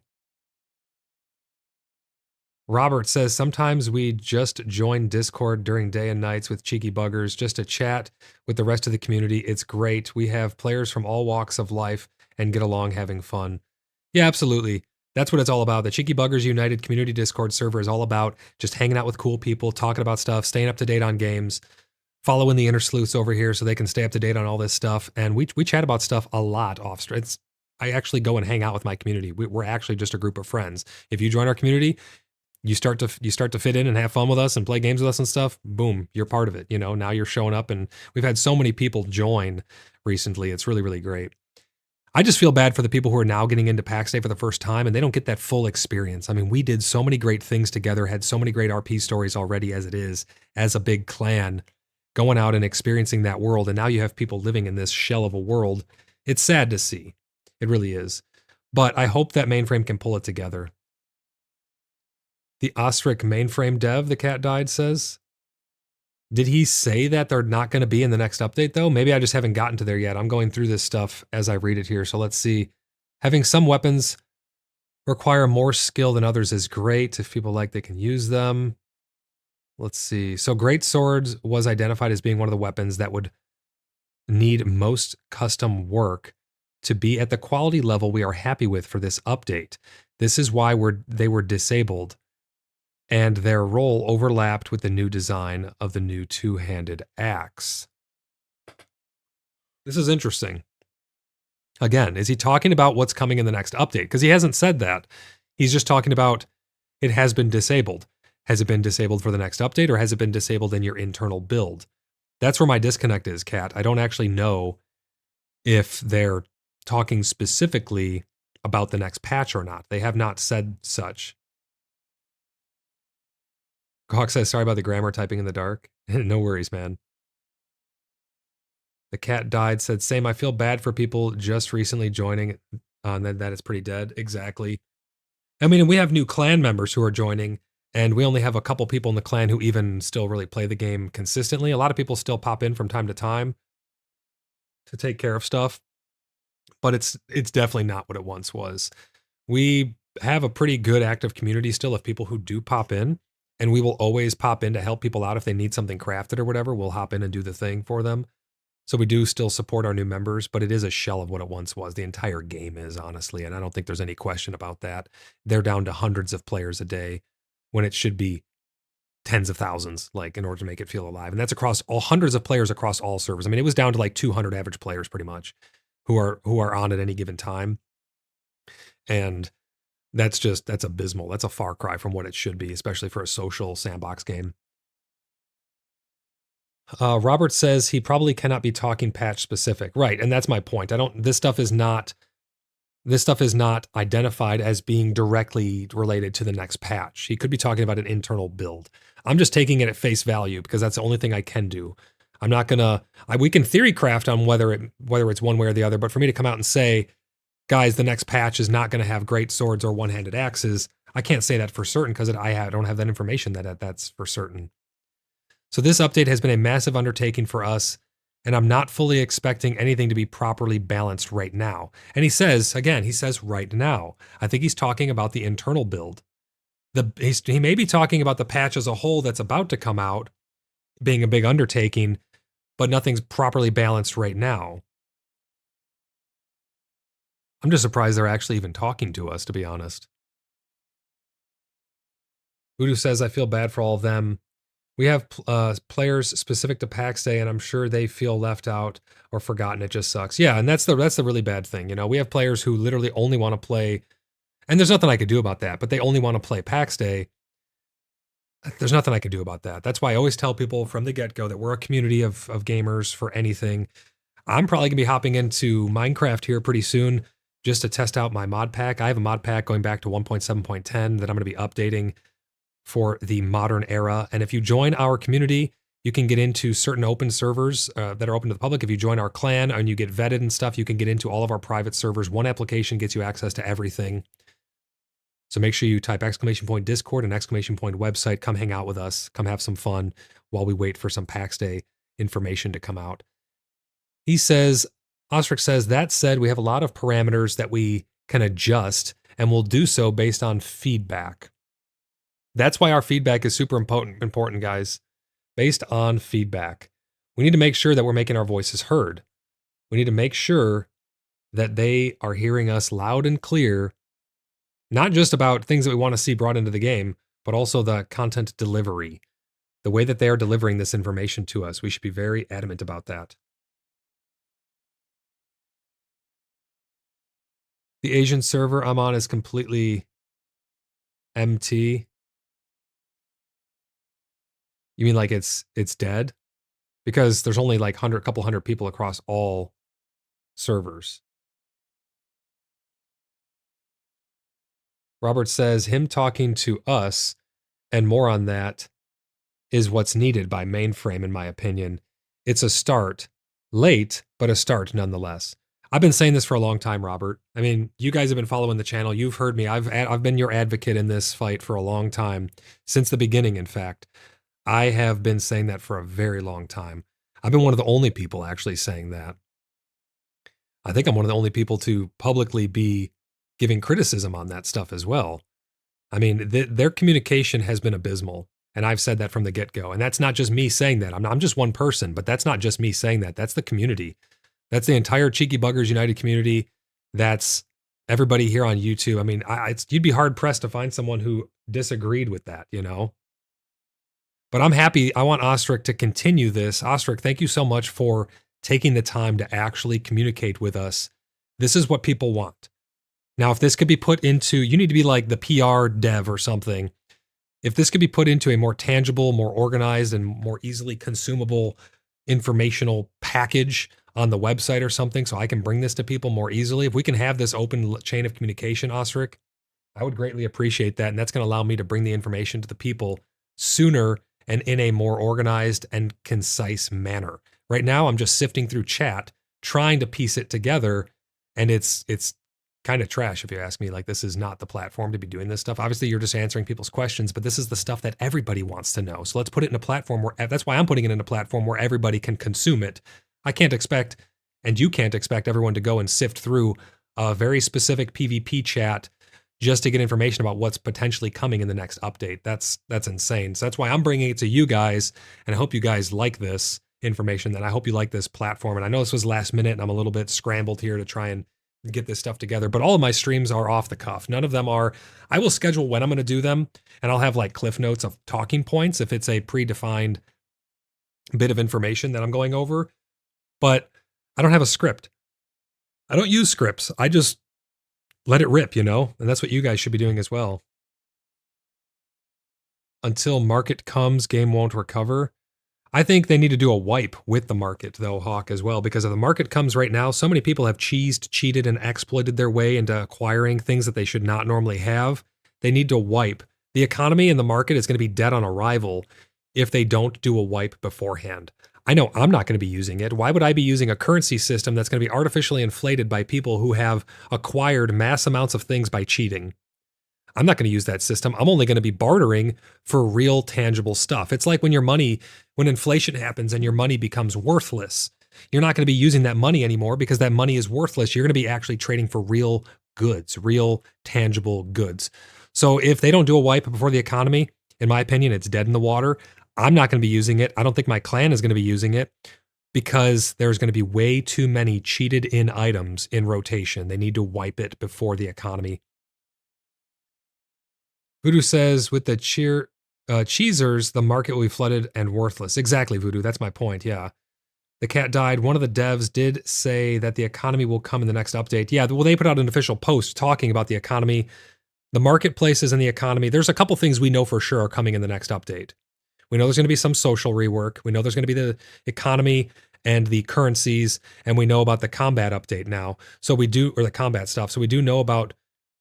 Robert says, sometimes we just join Discord during day and nights with Cheeky Buggers just to chat with the rest of the community. It's great. We have players from all walks of life and get along having fun. Yeah, absolutely. That's what it's all about. The Cheeky Buggers United Community Discord server is all about just hanging out with cool people, talking about stuff, staying up to date on games, following the inner sleuths over here so they can stay up to date on all this stuff. And we chat about stuff a lot off stream. I actually go and hang out with my community. We're actually just a group of friends. If you join our community, you start to fit in and have fun with us and play games with us and stuff. Boom, you're part of it. You know, now you're showing up, and we've had so many people join recently. It's really, really great. I just feel bad for the people who are now getting into PAX Day for the first time and they don't get that full experience. I mean, we did so many great things together, had so many great RP stories already as it is, as a big clan, going out and experiencing that world. And now you have people living in this shell of a world. It's sad to see. It really is. But I hope that Mainframe can pull it together. The Ostrich Mainframe dev, the cat died, says. Did he say that they're not going to be in the next update, though? Maybe I just haven't gotten to there yet. I'm going through this stuff as I read it here, so let's see. Having some weapons require more skill than others is great. If people like, they can use them. Let's see. So Great Swords was identified as being one of the weapons that would need most custom work to be at the quality level we are happy with for this update. This is why they were disabled, and their role overlapped with the new design of the new two-handed axe. This is interesting. Again, is he talking about what's coming in the next update? Because he hasn't said that. He's just talking about it has been disabled. Has it been disabled for the next update, or has it been disabled in your internal build? That's where my disconnect is, Kat. I don't actually know if they're talking specifically about the next patch or not. They have not said such. Hawk says, sorry about the grammar typing in the dark. No worries, man. The cat died, said, same, I feel bad for people just recently joining. That is pretty dead. Exactly. I mean, we have new clan members who are joining, and we only have a couple people in the clan who even still really play the game consistently. A lot of people still pop in from time to time to take care of stuff, but it's definitely not what it once was. We have a pretty good active community still of people who do pop in, and we will always pop in to help people out if they need something crafted or whatever. We'll hop in and do the thing for them. So we do still support our new members, but it is a shell of what it once was. The entire game is, honestly, and I don't think there's any question about that. They're down to hundreds of players a day when it should be tens of thousands, like, in order to make it feel alive. And that's across all hundreds of players across all servers. I mean, it was down to like 200 average players pretty much who are on at any given time. And that's abysmal. That's a far cry from what it should be, especially for a social sandbox game. Robert says he probably cannot be talking patch specific. Right, and that's my point. This stuff is not identified as being directly related to the next patch. He could be talking about an internal build. I'm just taking it at face value because that's the only thing I can do. I'm not gonna. We can theory craft on whether it's one way or the other, but for me to come out and say, guys, the next patch is not going to have great swords or one-handed axes, I can't say that for certain because I don't have that information that's for certain. So this update has been a massive undertaking for us, and I'm not fully expecting anything to be properly balanced right now. And he says right now. I think he's talking about the internal build. He may be talking about the patch as a whole that's about to come out, being a big undertaking, but nothing's properly balanced right now. I'm just surprised they're actually even talking to us, to be honest. Voodoo says, I feel bad for all of them. We have players specific to PAX Day, and I'm sure they feel left out or forgotten. It just sucks. Yeah, and that's the really bad thing. You know, we have players who literally only want to play, and there's nothing I could do about that, but they only want to play PAX Day. There's nothing I can do about that. That's why I always tell people from the get-go that we're a community of gamers for anything. I'm probably going to be hopping into Minecraft here pretty soon just to test out my mod pack. I have a mod pack going back to 1.7.10 that I'm going to be updating for the modern era. And if you join our community, you can get into certain open servers that are open to the public. If you join our clan and you get vetted and stuff, you can get into all of our private servers. One application gets you access to everything. So make sure you type !Discord and !website. Come hang out with us. Come have some fun while we wait for some PAX Day information to come out. He says, Ostrich says, that said, we have a lot of parameters that we can adjust, and we'll do so based on feedback. That's why our feedback is super important, guys. Based on feedback. We need to make sure that we're making our voices heard. We need to make sure that they are hearing us loud and clear, not just about things that we want to see brought into the game, but also the content delivery. The way that they are delivering this information to us, we should be very adamant about that. The Asian server I'm on is completely empty. You mean like it's dead? Because there's only like couple hundred people across all servers. Robert says him talking to us and more on that is what's needed by Mainframe, in my opinion. It's a start. Late, but a start nonetheless. I've been saying this for a long time, Robert. I mean, you guys have been following the channel. You've heard me. I've been your advocate in this fight for a long time, since the beginning, in fact. I have been saying that for a very long time. I've been one of the only people actually saying that. I think I'm one of the only people to publicly be giving criticism on that stuff as well. I mean, their communication has been abysmal. And I've said that from the get-go. And that's not just me saying that. I'm just one person, but that's not just me saying that. That's the community. That's the entire Cheeky Buggers United community. That's everybody here on YouTube. I mean, you'd be hard-pressed to find someone who disagreed with that, you know? But I'm happy. I want Ostrich to continue this. Ostrich, thank you so much for taking the time to actually communicate with us. This is what people want. Now, if this could be put into, you need to be like the PR dev or something. If this could be put into a more tangible, more organized, and more easily consumable informational package on the website or something, so I can bring this to people more easily, if we can have this open chain of communication, Ostrich, I would greatly appreciate that. And that's going to allow me to bring the information to the people sooner and in a more organized and concise manner. Right now, I'm just sifting through chat, trying to piece it together, and it's kind of trash if you ask me. Like, this is not the platform to be doing this stuff. Obviously, you're just answering people's questions, but this is the stuff that everybody wants to know. So let's put it in a platform where, that's why I'm putting it in a platform where everybody can consume it. I can't expect, and you can't expect everyone to go and sift through a very specific PvP chat just to get information about what's potentially coming in the next update. That's insane. So that's why I'm bringing it to you guys, and I hope you guys like this information, and I hope you like this platform. And I know this was last minute, and I'm a little bit scrambled here to try and get this stuff together, but all of my streams are off the cuff. None of them are. I will schedule when I'm going to do them, and I'll have like cliff notes of talking points if it's a predefined bit of information that I'm going over, but I don't have a script. I don't use scripts. I just let it rip, you know, and that's what you guys should be doing as well. Until market comes, game won't recover. I think they need to do a wipe with the market, though, Hawk, as well, because if the market comes right now, so many people have cheated, and exploited their way into acquiring things that they should not normally have. They need to wipe. The economy and the market is going to be dead on arrival if they don't do a wipe beforehand. I know I'm not going to be using it. Why would I be using a currency system that's going to be artificially inflated by people who have acquired mass amounts of things by cheating? I'm not going to use that system. I'm only going to be bartering for real tangible stuff. It's like when when inflation happens and your money becomes worthless, you're not going to be using that money anymore because that money is worthless. You're going to be actually trading for real goods, real tangible goods. So if they don't do a wipe before the economy, in my opinion, it's dead in the water. I'm not going to be using it. I don't think my clan is going to be using it because there's going to be way too many cheated in items in rotation. They need to wipe it before the economy. Voodoo says, with the cheesers, the market will be flooded and worthless. Exactly, Voodoo. That's my point, yeah. The cat died. One of the devs did say that the economy will come in the next update. Yeah, well, they put out an official post talking about the economy, the marketplaces and the economy. There's a couple things we know for sure are coming in the next update. We know there's going to be some social rework. We know there's going to be the economy and the currencies, and we know about the combat update now. So we do, or the combat stuff. So we do know about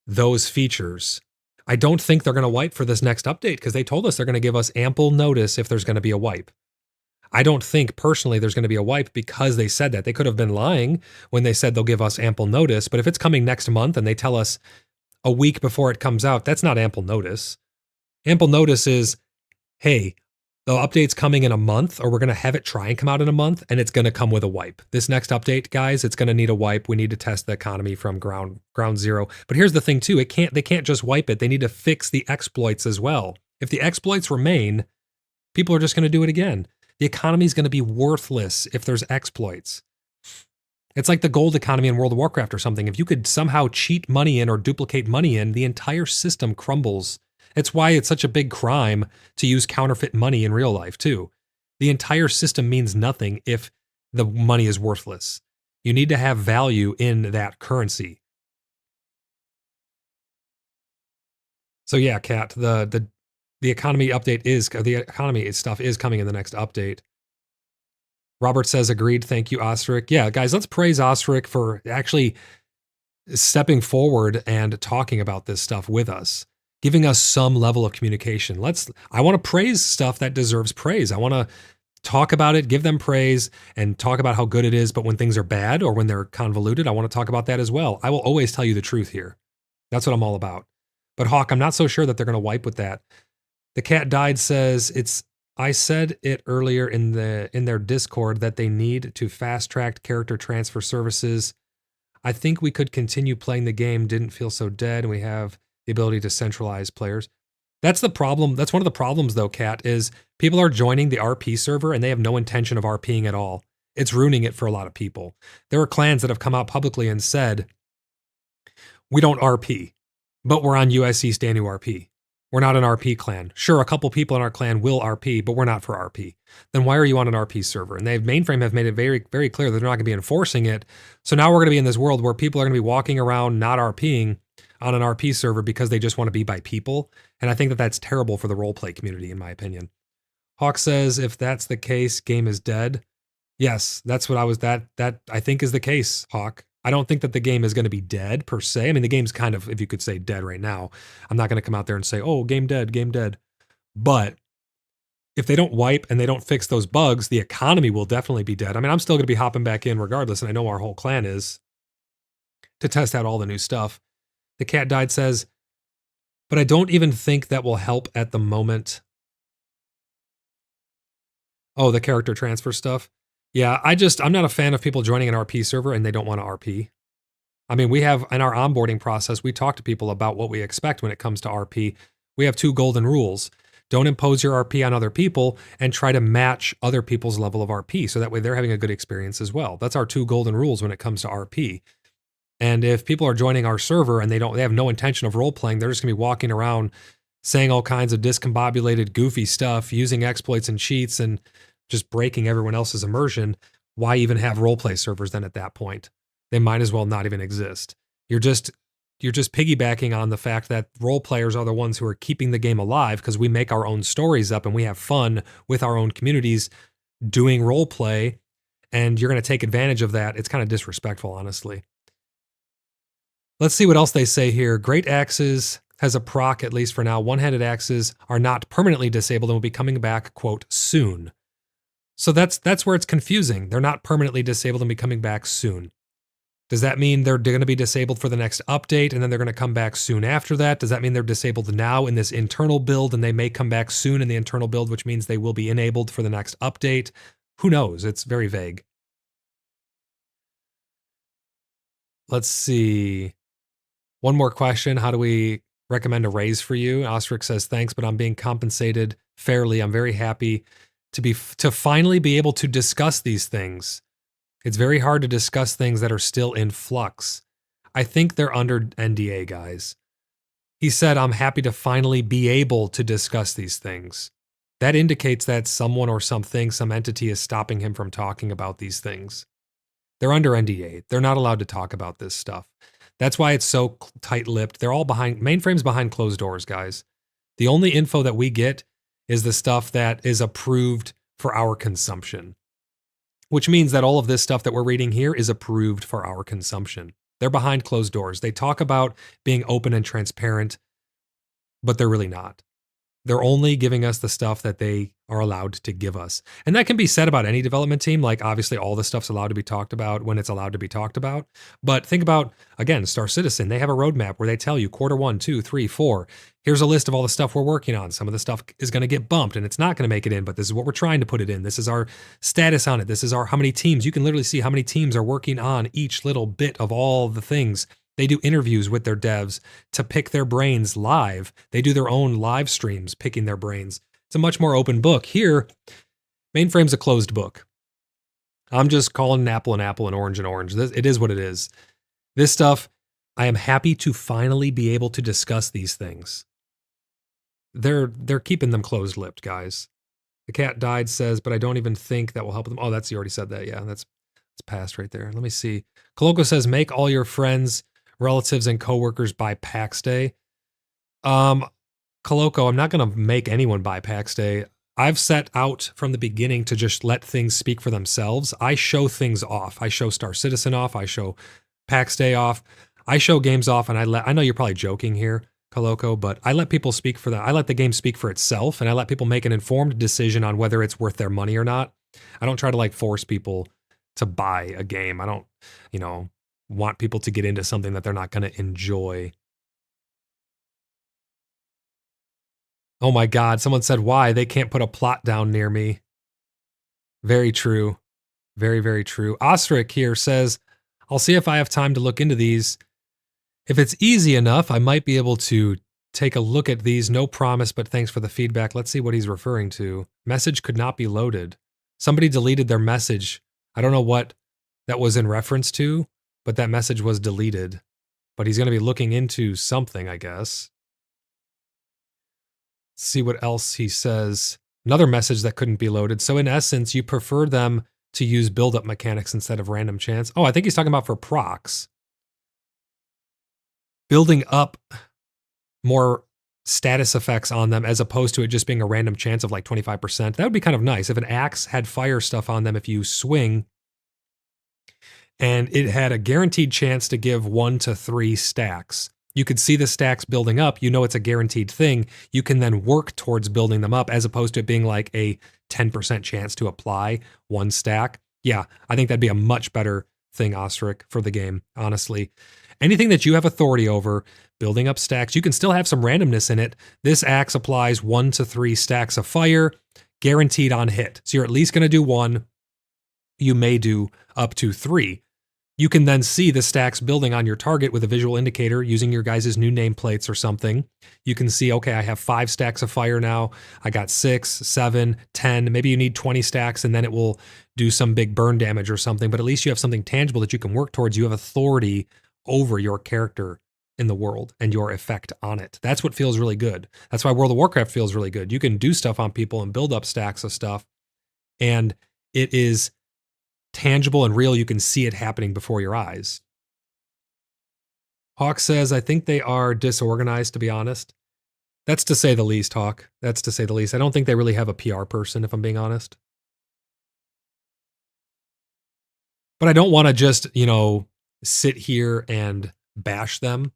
those features. I don't think they're going to wipe for this next update because they told us they're going to give us ample notice if there's going to be a wipe. I don't think personally there's going to be a wipe because they said that. They could have been lying when they said they'll give us ample notice, but if it's coming next month and they tell us a week before it comes out, that's not ample notice. Ample notice is, hey, the update's coming in a month, or we're going to have it try and come out in a month, and it's going to come with a wipe. This next update, guys, it's going to need a wipe. We need to test the economy from ground zero. But here's the thing too, they can't just wipe it. They need to fix the exploits as well. If the exploits remain, people are just going to do it again. The economy is going to be worthless if there's exploits. It's like the gold economy in World of Warcraft or something. If you could somehow cheat money in or duplicate money in, the entire system crumbles It's why it's such a big crime to use counterfeit money in real life, too. The entire system means nothing if the money is worthless. You need to have value in that currency. So yeah, Kat, the economy update is the economy stuff is coming in the next update. Robert says agreed. Thank you, Ostrich. Yeah, guys, let's praise Ostrich for actually stepping forward and talking about this stuff with us, giving us some level of communication. I want to praise stuff that deserves praise. I want to talk about it, give them praise, and talk about how good it is. But when things are bad or when they're convoluted, I want to talk about that as well. I will always tell you the truth here. That's what I'm all about. But Hawk, I'm not so sure that they're going to wipe with that. The Cat Died says I said it earlier in their Discord that they need to fast-track character transfer services. I think we could continue playing the game, didn't feel so dead, and we have the ability to centralize players. That's the problem. That's one of the problems, though, Kat, is people are joining the RP server and they have no intention of RPing at all. It's ruining it for a lot of people. There are clans that have come out publicly and said, we don't RP, but we're on USC Stanu RP. We're not an RP clan. Sure, a couple people in our clan will RP, but we're not for RP. Then why are you on an RP server? And Mainframe have made it very, very clear that they're not going to be enforcing it. So now we're going to be in this world where people are going to be walking around not RPing on an RP server because they just want to be by people. And I think that that's terrible for the roleplay community, in my opinion. Hawk says, if that's the case, game is dead. Yes, that's what that I think is the case, Hawk. I don't think that the game is going to be dead per se. I mean, the game's kind of, if you could say, dead right now. I'm not going to come out there and say, oh, game dead, game dead. But if they don't wipe and they don't fix those bugs, the economy will definitely be dead. I mean, I'm still going to be hopping back in regardless, and I know our whole clan is, to test out all the new stuff. The Cat Died says, but I don't even think that will help at the moment. Oh, the character transfer stuff. Yeah, I'm not a fan of people joining an RP server and they don't want to RP. I mean, we have, in our onboarding process, we talk to people about what we expect when it comes to RP. We have 2 golden rules. Don't impose your RP on other people and try to match other people's level of RP. So that way they're having a good experience as well. That's our 2 golden rules when it comes to RP. And if people are joining our server and they have no intention of role playing, they're just gonna be walking around saying all kinds of discombobulated, goofy stuff, using exploits and cheats and just breaking everyone else's immersion. Why even have roleplay servers then at that point? They might as well not even exist. You're just piggybacking on the fact that role players are the ones who are keeping the game alive because we make our own stories up and we have fun with our own communities doing role play, and you're going to take advantage of that. It's kind of disrespectful, honestly. Let's see what else they say here. Great Axes has a proc, at least for now. One-handed axes are not permanently disabled and will be coming back, quote, soon. So that's where it's confusing. They're not permanently disabled and be coming back soon. Does that mean they're going to be disabled for the next update and then they're going to come back soon after that? Does that mean they're disabled now in this internal build and they may come back soon in the internal build, which means they will be enabled for the next update? Who knows? It's very vague. Let's see. One more question. How do we recommend a raise for you? Ostrich says, thanks, but I'm being compensated fairly. I'm very happy to finally be able to discuss these things. It's very hard to discuss things that are still in flux. I think they're under NDA, guys. He said, I'm happy to finally be able to discuss these things. That indicates that someone or something, some entity is stopping him from talking about these things. They're under NDA. They're not allowed to talk about this stuff. That's why it's so tight-lipped. They're all Mainframe's behind closed doors, guys. The only info that we get is the stuff that is approved for our consumption, which means that all of this stuff that we're reading here is approved for our consumption. They're behind closed doors. They talk about being open and transparent, but they're really not. They're only giving us the stuff that they are allowed to give us. And that can be said about any development team. Like, obviously, all the stuff's allowed to be talked about when it's allowed to be talked about. But think about, again, Star Citizen. They have a roadmap where they tell you Q1, 2, 3, 4. Here's a list of all the stuff we're working on. Some of the stuff is going to get bumped and it's not going to make it in, but this is what we're trying to put it in. This is our status on it. This is how many teams. You can literally see how many teams are working on each little bit of all the things. They do interviews with their devs to pick their brains live. They do their own live streams picking their brains. It's a much more open book. Here, Mainframe's a closed book. I'm just calling an apple and orange and orange. It is what it is. This stuff, I am happy to finally be able to discuss these things. they're keeping them closed-lipped, guys. The cat died says, but I don't even think that will help them. Oh, you already said that. Yeah, that's passed right there. Let me see. Koloko says, make all your friends, relatives, and coworkers buy PAX Day. Koloko, I'm not going to make anyone buy PAX Day. I've set out from the beginning to just let things speak for themselves. I show things off. I show Star Citizen off. I show PAX Day off. I show games off, and I know you're probably joking here, Koloko, but I let people speak for that. I let the game speak for itself, and I let people make an informed decision on whether it's worth their money or not. I don't try to like force people to buy a game. I don't, want people to get into something that they're not going to enjoy. Oh my God, someone said, why? They can't put a plot down near me. Very true. Very, very true. Ostrich here says, I'll see if I have time to look into these. If it's easy enough, I might be able to take a look at these. No promise, but thanks for the feedback. Let's see what he's referring to. Message could not be loaded. Somebody deleted their message. I don't know what that was in reference to, but that message was deleted. But he's going to be looking into something, I guess. Let's see what else he says. Another message that couldn't be loaded. So in essence, you prefer them to use build-up mechanics instead of random chance. Oh, I think he's talking about for procs. Building up more status effects on them as opposed to it just being a random chance of like 25%. That would be kind of nice if an axe had fire stuff on them if you swing and it had a guaranteed chance to give 1 to 3 stacks. You could see the stacks building up. You know it's a guaranteed thing. You can then work towards building them up as opposed to it being like a 10% chance to apply 1 stack. Yeah, I think that'd be a much better thing, Ostrich, for the game, honestly. Anything that you have authority over, building up stacks, you can still have some randomness in it. This axe applies 1 to 3 stacks of fire, guaranteed on hit. So you're at least going to do 1. You may do up to 3. You can then see the stacks building on your target with a visual indicator using your guys' new nameplates or something. You can see, okay, I have 5 stacks of fire now. I got 6, 7, 10. Maybe you need 20 stacks and then it will do some big burn damage or something. But at least you have something tangible that you can work towards. You have authority over your character in the world and your effect on it. That's what feels really good. That's why World of Warcraft feels really good. You can do stuff on people and build up stacks of stuff, and it is tangible and real. You can see it happening before your eyes. Hawk says, I think they are disorganized, to be honest. That's to say the least, Hawk. That's to say the least. I don't think they really have a PR person, if I'm being honest. But I don't want to just, sit here and bash them.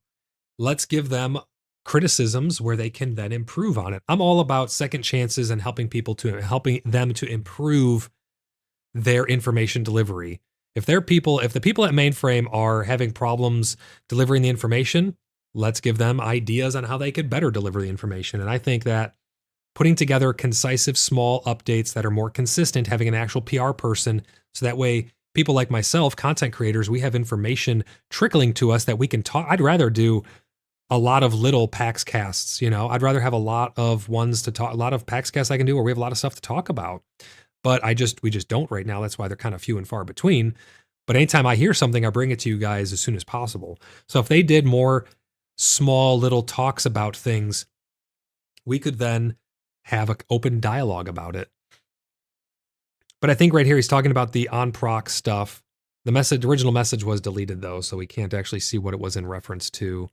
Let's give them criticisms where they can then improve on it. I'm all about second chances and helping them to improve their information delivery. If the people at Mainframe are having problems delivering the information, let's give them ideas on how they could better deliver the information. And I think that putting together concise, small updates that are more consistent, having an actual PR person, so that way people like myself, content creators, we have information trickling to us that we can talk. I'd rather do a lot of little PaxCasts, I'd rather have a lot of ones to talk, a lot of PaxCasts I can do where we have a lot of stuff to talk about. But we just don't right now. That's why they're kind of few and far between. But anytime I hear something, I bring it to you guys as soon as possible. So if they did more small little talks about things, we could then have an open dialogue about it. But I think right here he's talking about the on-proc stuff. The original message was deleted though, so we can't actually see what it was in reference to.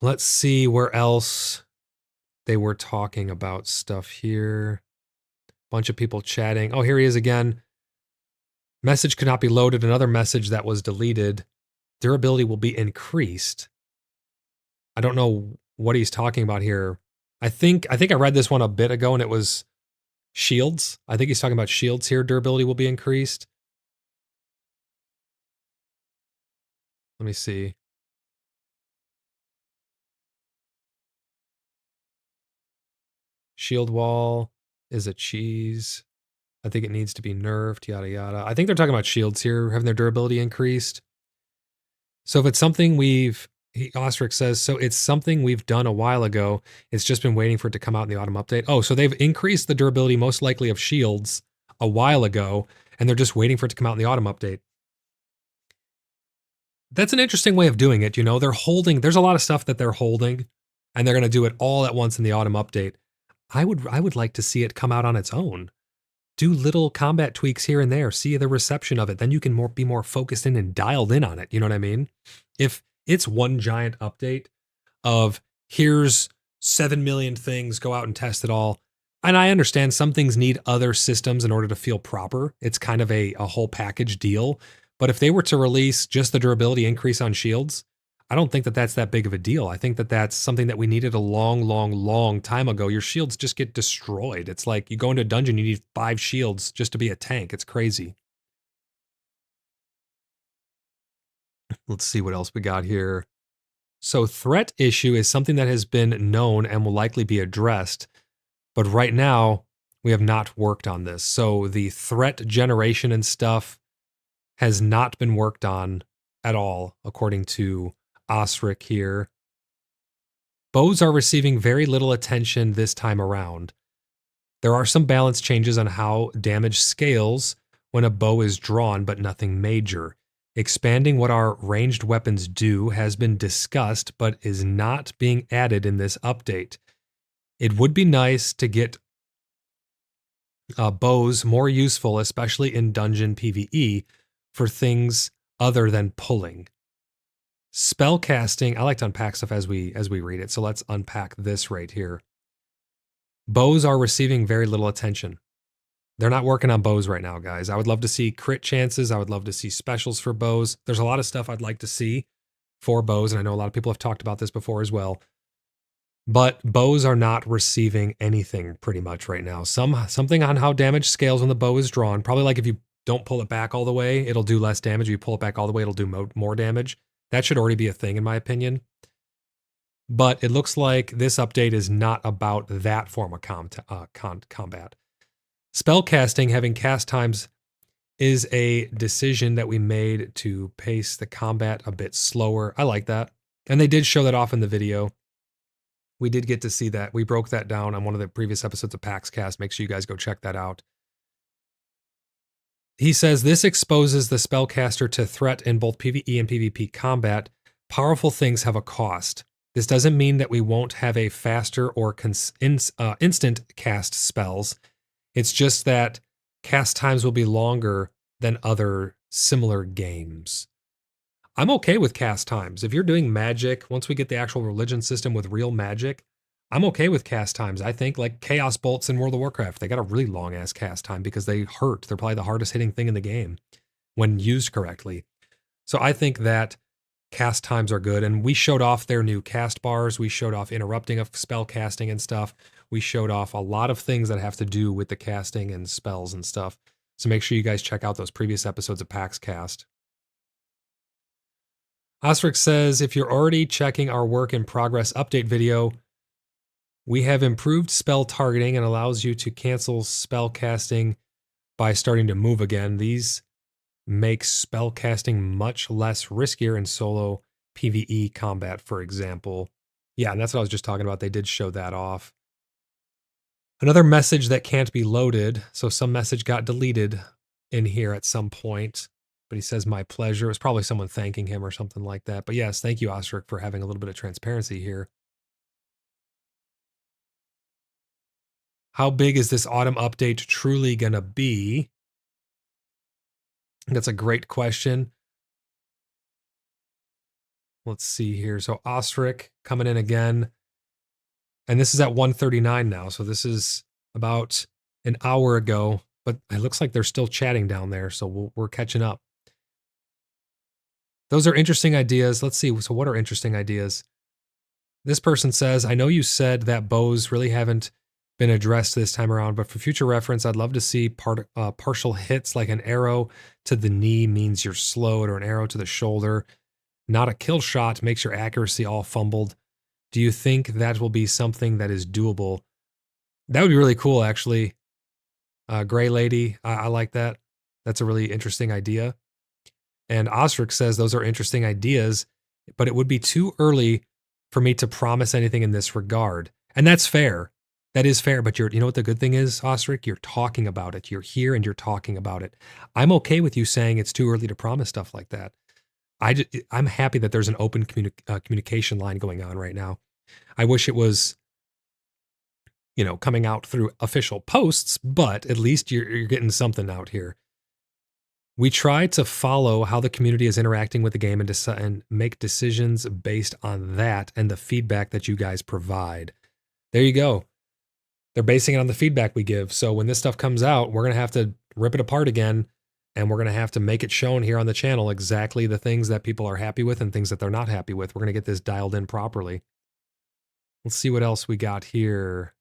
Let's see where else they were talking about stuff here. Bunch of people chatting. Oh, here he is again. Message could not be loaded. Another message that was deleted. Durability will be increased. I don't know what he's talking about here. I think I read this one a bit ago and it was shields. I think he's talking about shields here. Durability will be increased. Let me see. Shield wall is a cheese. I think it needs to be nerfed, yada, yada. I think they're talking about shields here, having their durability increased. So if it's something Ostrich says, so it's something we've done a while ago. It's just been waiting for it to come out in the autumn update. Oh, so they've increased the durability most likely of shields a while ago, and they're just waiting for it to come out in the autumn update. That's an interesting way of doing it. They're holding, there's a lot of stuff that they're holding and they're going to do it all at once in the autumn update. I would like to see it come out on its own. Do little combat tweaks here and there, see the reception of it. Then you can be more focused in and dialed in on it. You know what I mean? If it's one giant update of here's 7 million things, go out and test it all. And I understand some things need other systems in order to feel proper. It's kind of a whole package deal. But if they were to release just the durability increase on shields, I don't think that that's that big of a deal. I think that that's something that we needed a long, long, long time ago. Your shields just get destroyed. It's like you go into a dungeon, you need 5 shields just to be a tank. It's crazy. Let's see what else we got here. So threat issue is something that has been known and will likely be addressed. But right now, we have not worked on this. So the threat generation and stuff has not been worked on at all, according to aUEC here. Bows are receiving very little attention this time around. There are some balance changes on how damage scales when a bow is drawn, but nothing major. Expanding what our ranged weapons do has been discussed, but is not being added in this update. It would be nice to get bows more useful, especially in dungeon PvE, for things other than pulling. Spell casting, I like to unpack stuff as we read it, so let's unpack this right here. Bows are receiving very little attention. They're not working on bows right now, guys. I would love to see crit chances. I would love to see specials for bows. There's a lot of stuff I'd like to see for bows, and I know a lot of people have talked about this before as well. But bows are not receiving anything pretty much right now. Something on how damage scales when the bow is drawn. Probably like if you don't pull it back all the way, it'll do less damage. If you pull it back all the way, it'll do more damage. That should already be a thing, in my opinion. But it looks like this update is not about that form of combat. Spellcasting, having cast times, is a decision that we made to pace the combat a bit slower. I like that. And they did show that off in the video. We did get to see that. We broke that down on one of the previous episodes of PaxCast. Make sure you guys go check that out. He says, this exposes the spellcaster to threat in both PvE and PvP combat. Powerful things have a cost. This doesn't mean that we won't have a faster or instant cast spells. It's just that cast times will be longer than other similar games. I'm okay with cast times. If you're doing magic, once we get the actual religion system with real magic, I'm okay with cast times. I think like Chaos Bolts in World of Warcraft, they got a really long ass cast time because they hurt. They're probably the hardest hitting thing in the game when used correctly. So I think that cast times are good. And we showed off their new cast bars. We showed off interrupting of spell casting and stuff. We showed off a lot of things that have to do with the casting and spells and stuff. So make sure you guys check out those previous episodes of PaxCast. aUEC says, if you're already checking our work in progress update video, we have improved spell targeting and allows you to cancel spell casting by starting to move again. These make spell casting much less riskier in solo PvE combat, for example. Yeah, and that's what I was just talking about. They did show that off. Another message that can't be loaded. So some message got deleted in here at some point. But he says, my pleasure. It was probably someone thanking him or something like that. But yes, thank you, aUEC, for having a little bit of transparency here. How big is this autumn update truly going to be? That's a great question. Let's see here. So aUEC coming in again. And this is at 1:39 now. So this is about an hour ago. But it looks like they're still chatting down there. So we're catching up. Those are interesting ideas. Let's see. So what are interesting ideas? This person says, I know you said that bows really haven't been addressed this time around, but for future reference, I'd love to see partial hits, like an arrow to the knee means you're slowed, or an arrow to the shoulder. Not a kill shot makes your accuracy all fumbled. Do you think that will be something that is doable? That would be really cool, actually. Gray Lady, I like that. That's a really interesting idea. And aUEC says those are interesting ideas, but it would be too early for me to promise anything in this regard. And that's fair. That is fair, but you know what the good thing is, aUEC? You're talking about it. You're here and you're talking about it. I'm okay with you saying it's too early to promise stuff like that. I'm happy that there's an open communication line going on right now. I wish it was, coming out through official posts, but at least you're getting something out here. We try to follow how the community is interacting with the game and make decisions based on that and the feedback that you guys provide. There you go. They're basing it on the feedback we give. So when this stuff comes out, we're going to have to rip it apart again, and we're going to have to make it shown here on the channel exactly the things that people are happy with and things that they're not happy with. We're going to get this dialed in properly. Let's see what else we got here.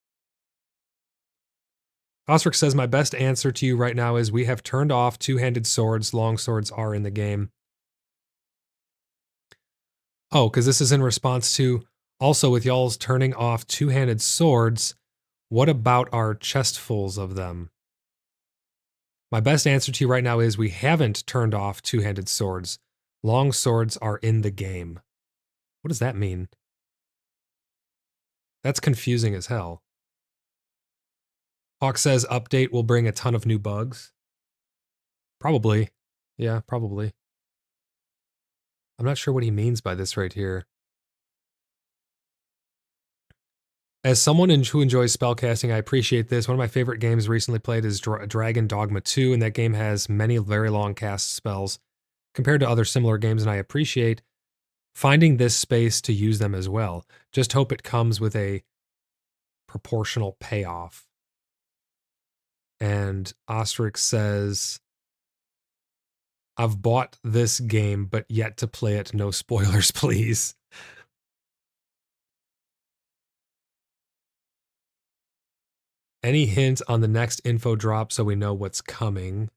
aUEC says, my best answer to you right now is we have turned off two-handed swords. Long swords are in the game. Oh, because this is in response to, also with y'all's turning off two-handed swords, what about our chestfuls of them? My best answer to you right now is we haven't turned off two-handed swords. Long swords are in the game. What does that mean? That's confusing as hell. Hawk says update will bring a ton of new bugs. Probably. Yeah, probably. I'm not sure what he means by this right here. As someone who enjoys spellcasting, I appreciate this. One of my favorite games recently played is Dragon Dogma 2, and that game has many very long cast spells compared to other similar games, and I appreciate finding this space to use them as well. Just hope it comes with a proportional payoff. And aUEC says, I've bought this game, but yet to play it. No spoilers, please. Any hint on the next info drop so we know what's coming?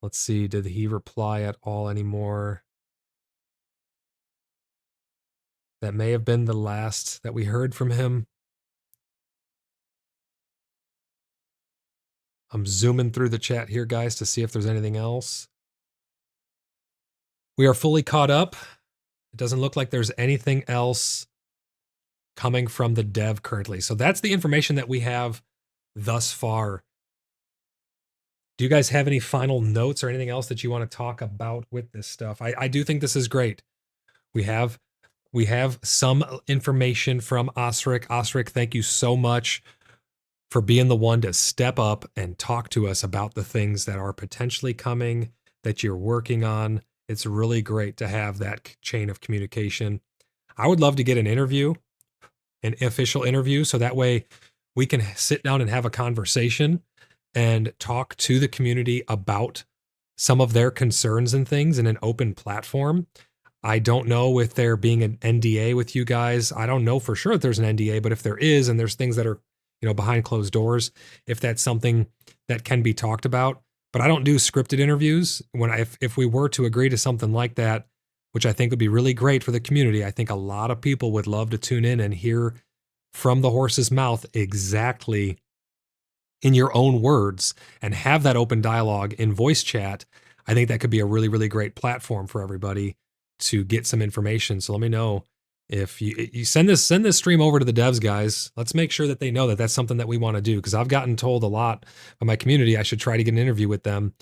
Let's see, did he reply at all anymore? That may have been the last that we heard from him. I'm zooming through the chat here, guys, to see if there's anything else. We are fully caught up. It doesn't look like there's anything else coming from the dev currently. So that's the information that we have thus far. Do you guys have any final notes or anything else that you want to talk about with this stuff? I do think this is great. We have some information from aUEC. aUEC, thank you so much for being the one to step up and talk to us about the things that are potentially coming, that you're working on. It's really great to have that chain of communication. I would love to get an interview, an official interview, so that way we can sit down and have a conversation and talk to the community about some of their concerns and things in an open platform. I don't know if there being an NDA with you guys. I don't know for sure if there's an NDA, but if there is, and there's things that are, behind closed doors, if that's something that can be talked about. But I don't do scripted interviews. If we were to agree to something like that, which I think would be really great for the community, I think a lot of people would love to tune in and hear from the horse's mouth exactly in your own words and have that open dialogue in voice chat. I think that could be a really, really great platform for everybody to get some information. So let me know if you send this stream over to the devs, guys. Let's make sure that they know that that's something that we want to do, because I've gotten told a lot by my community I should try to get an interview with them.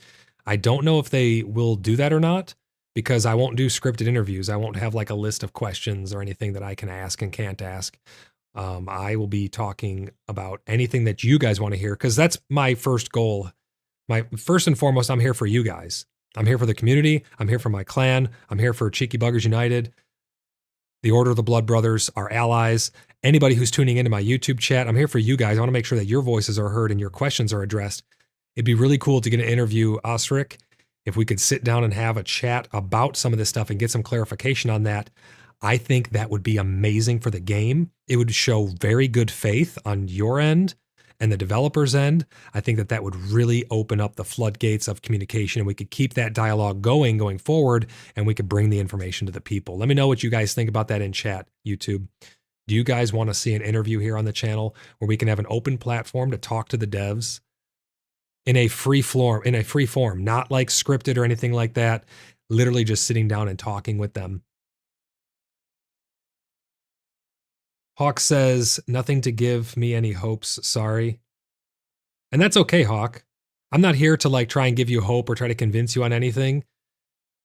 I don't know if they will do that or not, because I won't do scripted interviews. I won't have like a list of questions or anything that I can ask and can't ask. I will be talking about anything that you guys want to hear, because that's my first goal. First and foremost, I'm here for you guys. I'm here for the community. I'm here for my clan. I'm here for Cheeky Buggers United, the Order of the Blood Brothers, our allies, anybody who's tuning into my YouTube chat. I'm here for you guys. I want to make sure that your voices are heard and your questions are addressed. It'd be really cool to get an interview, aUEC, if we could sit down and have a chat about some of this stuff and get some clarification on that. I think that would be amazing for the game. It would show very good faith on your end and the developer's end. I think that would really open up the floodgates of communication, and we could keep that dialogue going forward, and we could bring the information to the people. Let me know what you guys think about that in chat, YouTube. Do you guys want to see an interview here on the channel where we can have an open platform to talk to the devs in a free form, not like scripted or anything like that, literally just sitting down and talking with them? Hawk says, nothing to give me any hopes, sorry. And that's okay, Hawk. I'm not here to like try and give you hope or try to convince you on anything.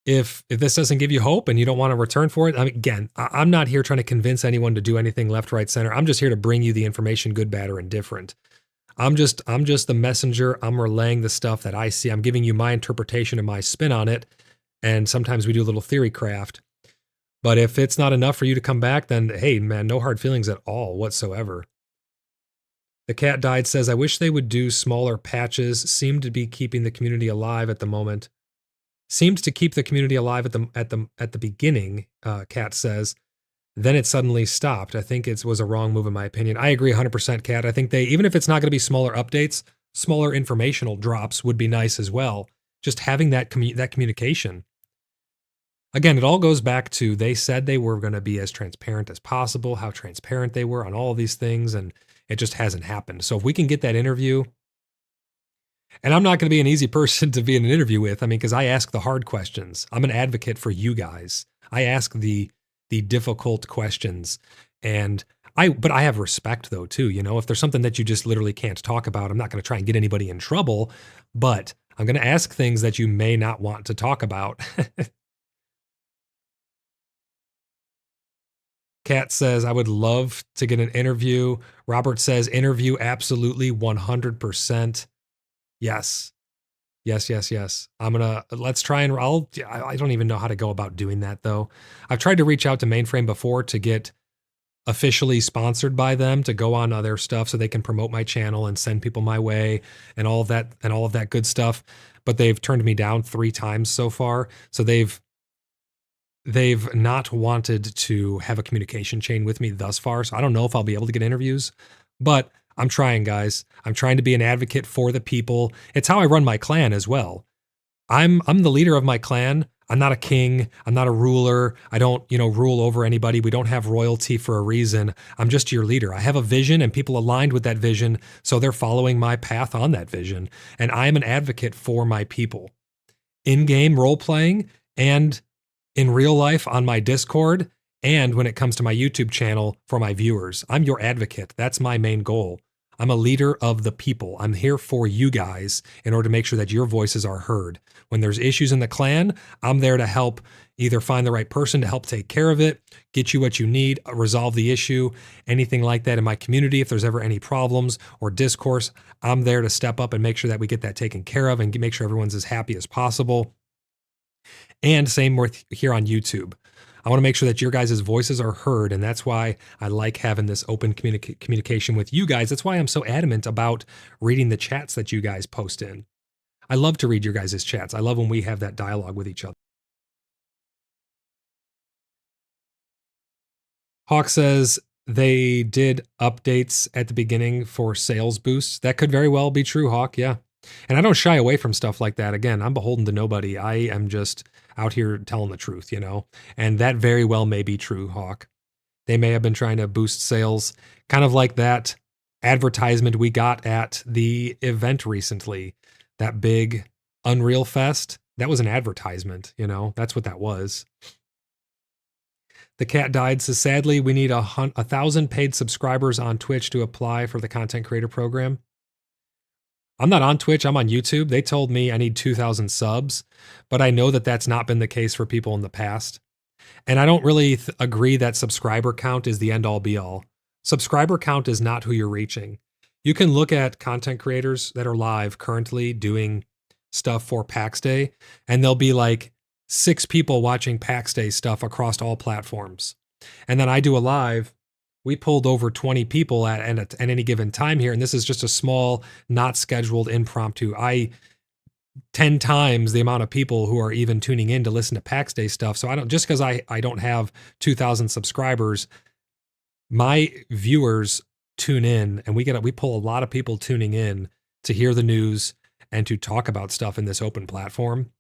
If this doesn't give you hope and you don't want to return for it, I mean, again, I'm not here trying to convince anyone to do anything left, right, center. I'm just here to bring you the information, good, bad, or indifferent. I'm just the messenger. I'm relaying the stuff that I see. I'm giving you my interpretation and my spin on it. And sometimes we do a little theory craft. But if it's not enough for you to come back, then hey, man, no hard feelings at all whatsoever. The Cat Died says, I wish they would do smaller patches. Seem to be keeping the community alive at the moment. Seemed to keep the community alive at the beginning, Cat says. Then it suddenly stopped. I think it was a wrong move in my opinion. I agree 100%, Cat. I think they, even if it's not going to be smaller updates, smaller informational drops would be nice as well. Just having that communication. Again, it all goes back to they said they were going to be as transparent as possible, how transparent they were on all of these things, and it just hasn't happened. So if we can get that interview, and I'm not going to be an easy person to be in an interview with, I mean, because I ask the hard questions. I'm an advocate for you guys. I ask the difficult questions, and but I have respect though too. You know, if there's something that you just literally can't talk about, I'm not going to try and get anybody in trouble, but I'm going to ask things that you may not want to talk about. Kat says, I would love to get an interview. Robert says, interview absolutely 100%. Yes. Yes. Let's try and I don't even know how to go about doing that though. I've tried to reach out to Mainframe before to get officially sponsored by them to go on their stuff so they can promote my channel and send people my way and all of that good stuff. But they've turned me down 3 times so far. So they've not wanted to have a communication chain with me thus far. So I don't know if I'll be able to get interviews, but I'm trying, guys. I'm trying to be an advocate for the people. It's how I run my clan as well. I'm the leader of my clan. I'm not a king. I'm not a ruler. I don't, rule over anybody. We don't have royalty for a reason. I'm just your leader. I have a vision and people aligned with that vision. So they're following my path on that vision. And I am an advocate for my people. In-game role-playing and in real life on my Discord, and when it comes to my YouTube channel for my viewers. I'm your advocate. That's my main goal. I'm a leader of the people. I'm here for you guys in order to make sure that your voices are heard. When there's issues in the clan, I'm there to help either find the right person to help take care of it, get you what you need, resolve the issue, anything like that in my community. If there's ever any problems or discourse, I'm there to step up and make sure that we get that taken care of and make sure everyone's as happy as possible. And same with here on YouTube. I want to make sure that your guys' voices are heard, and that's why I like having this open communication with you guys. That's why I'm so adamant about reading the chats that you guys post in. I love to read your guys' chats. I love when we have that dialogue with each other. Hawk says they did updates at the beginning for sales boosts. That could very well be true, Hawk, yeah. And I don't shy away from stuff like that. Again, I'm beholden to nobody. I am just out here telling the truth, and that very well may be true, Hawk. They may have been trying to boost sales, kind of like that advertisement we got at the event recently, that big Unreal Fest. That was an advertisement, that's what that was. The Cat Died says, sadly, we need 1,000 paid subscribers on Twitch to apply for the content creator program. I'm not on Twitch, I'm on YouTube. They told me I need 2,000 subs, but I know that that's not been the case for people in the past. And I don't really agree that subscriber count is the end all be all. Subscriber count is not who you're reaching. You can look at content creators that are live currently doing stuff for PAX Day, and there'll be like 6 people watching PAX Day stuff across all platforms. And then I do a live. We pulled over 20 people at any given time here, and this is just a small, not scheduled, impromptu. 10 times the amount of people who are even tuning in to listen to PAX Day stuff. So just because I don't have 2,000 subscribers, my viewers tune in, and we pull a lot of people tuning in to hear the news and to talk about stuff in this open platform.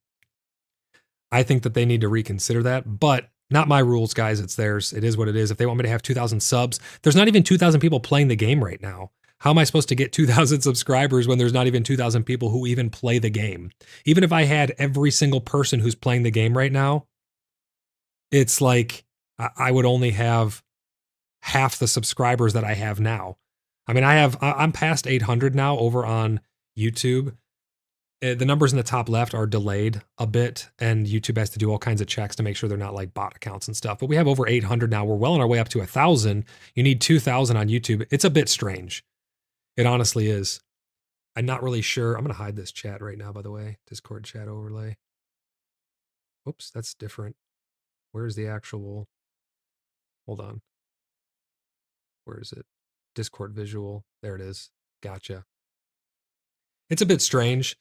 I think that they need to reconsider that, but not my rules, guys. It's theirs. It is what it is. If they want me to have 2,000 subs, there's not even 2,000 people playing the game right now. How am I supposed to get 2,000 subscribers when there's not even 2,000 people who even play the game? Even if I had every single person who's playing the game right now, it's like I would only have half the subscribers that I have now. I mean, I'm past 800 now over on YouTube. The numbers in the top left are delayed a bit, and YouTube has to do all kinds of checks to make sure they're not like bot accounts and stuff. But we have over 800 now. We're well on our way up to 1,000. You need 2,000 on YouTube. It's a bit strange. It honestly is. I'm not really sure. I'm going to hide this chat right now, by the way. Discord chat overlay. Oops, that's different. Where's the actual? Hold on. Where is it? Discord visual. There it is. Gotcha. It's a bit strange.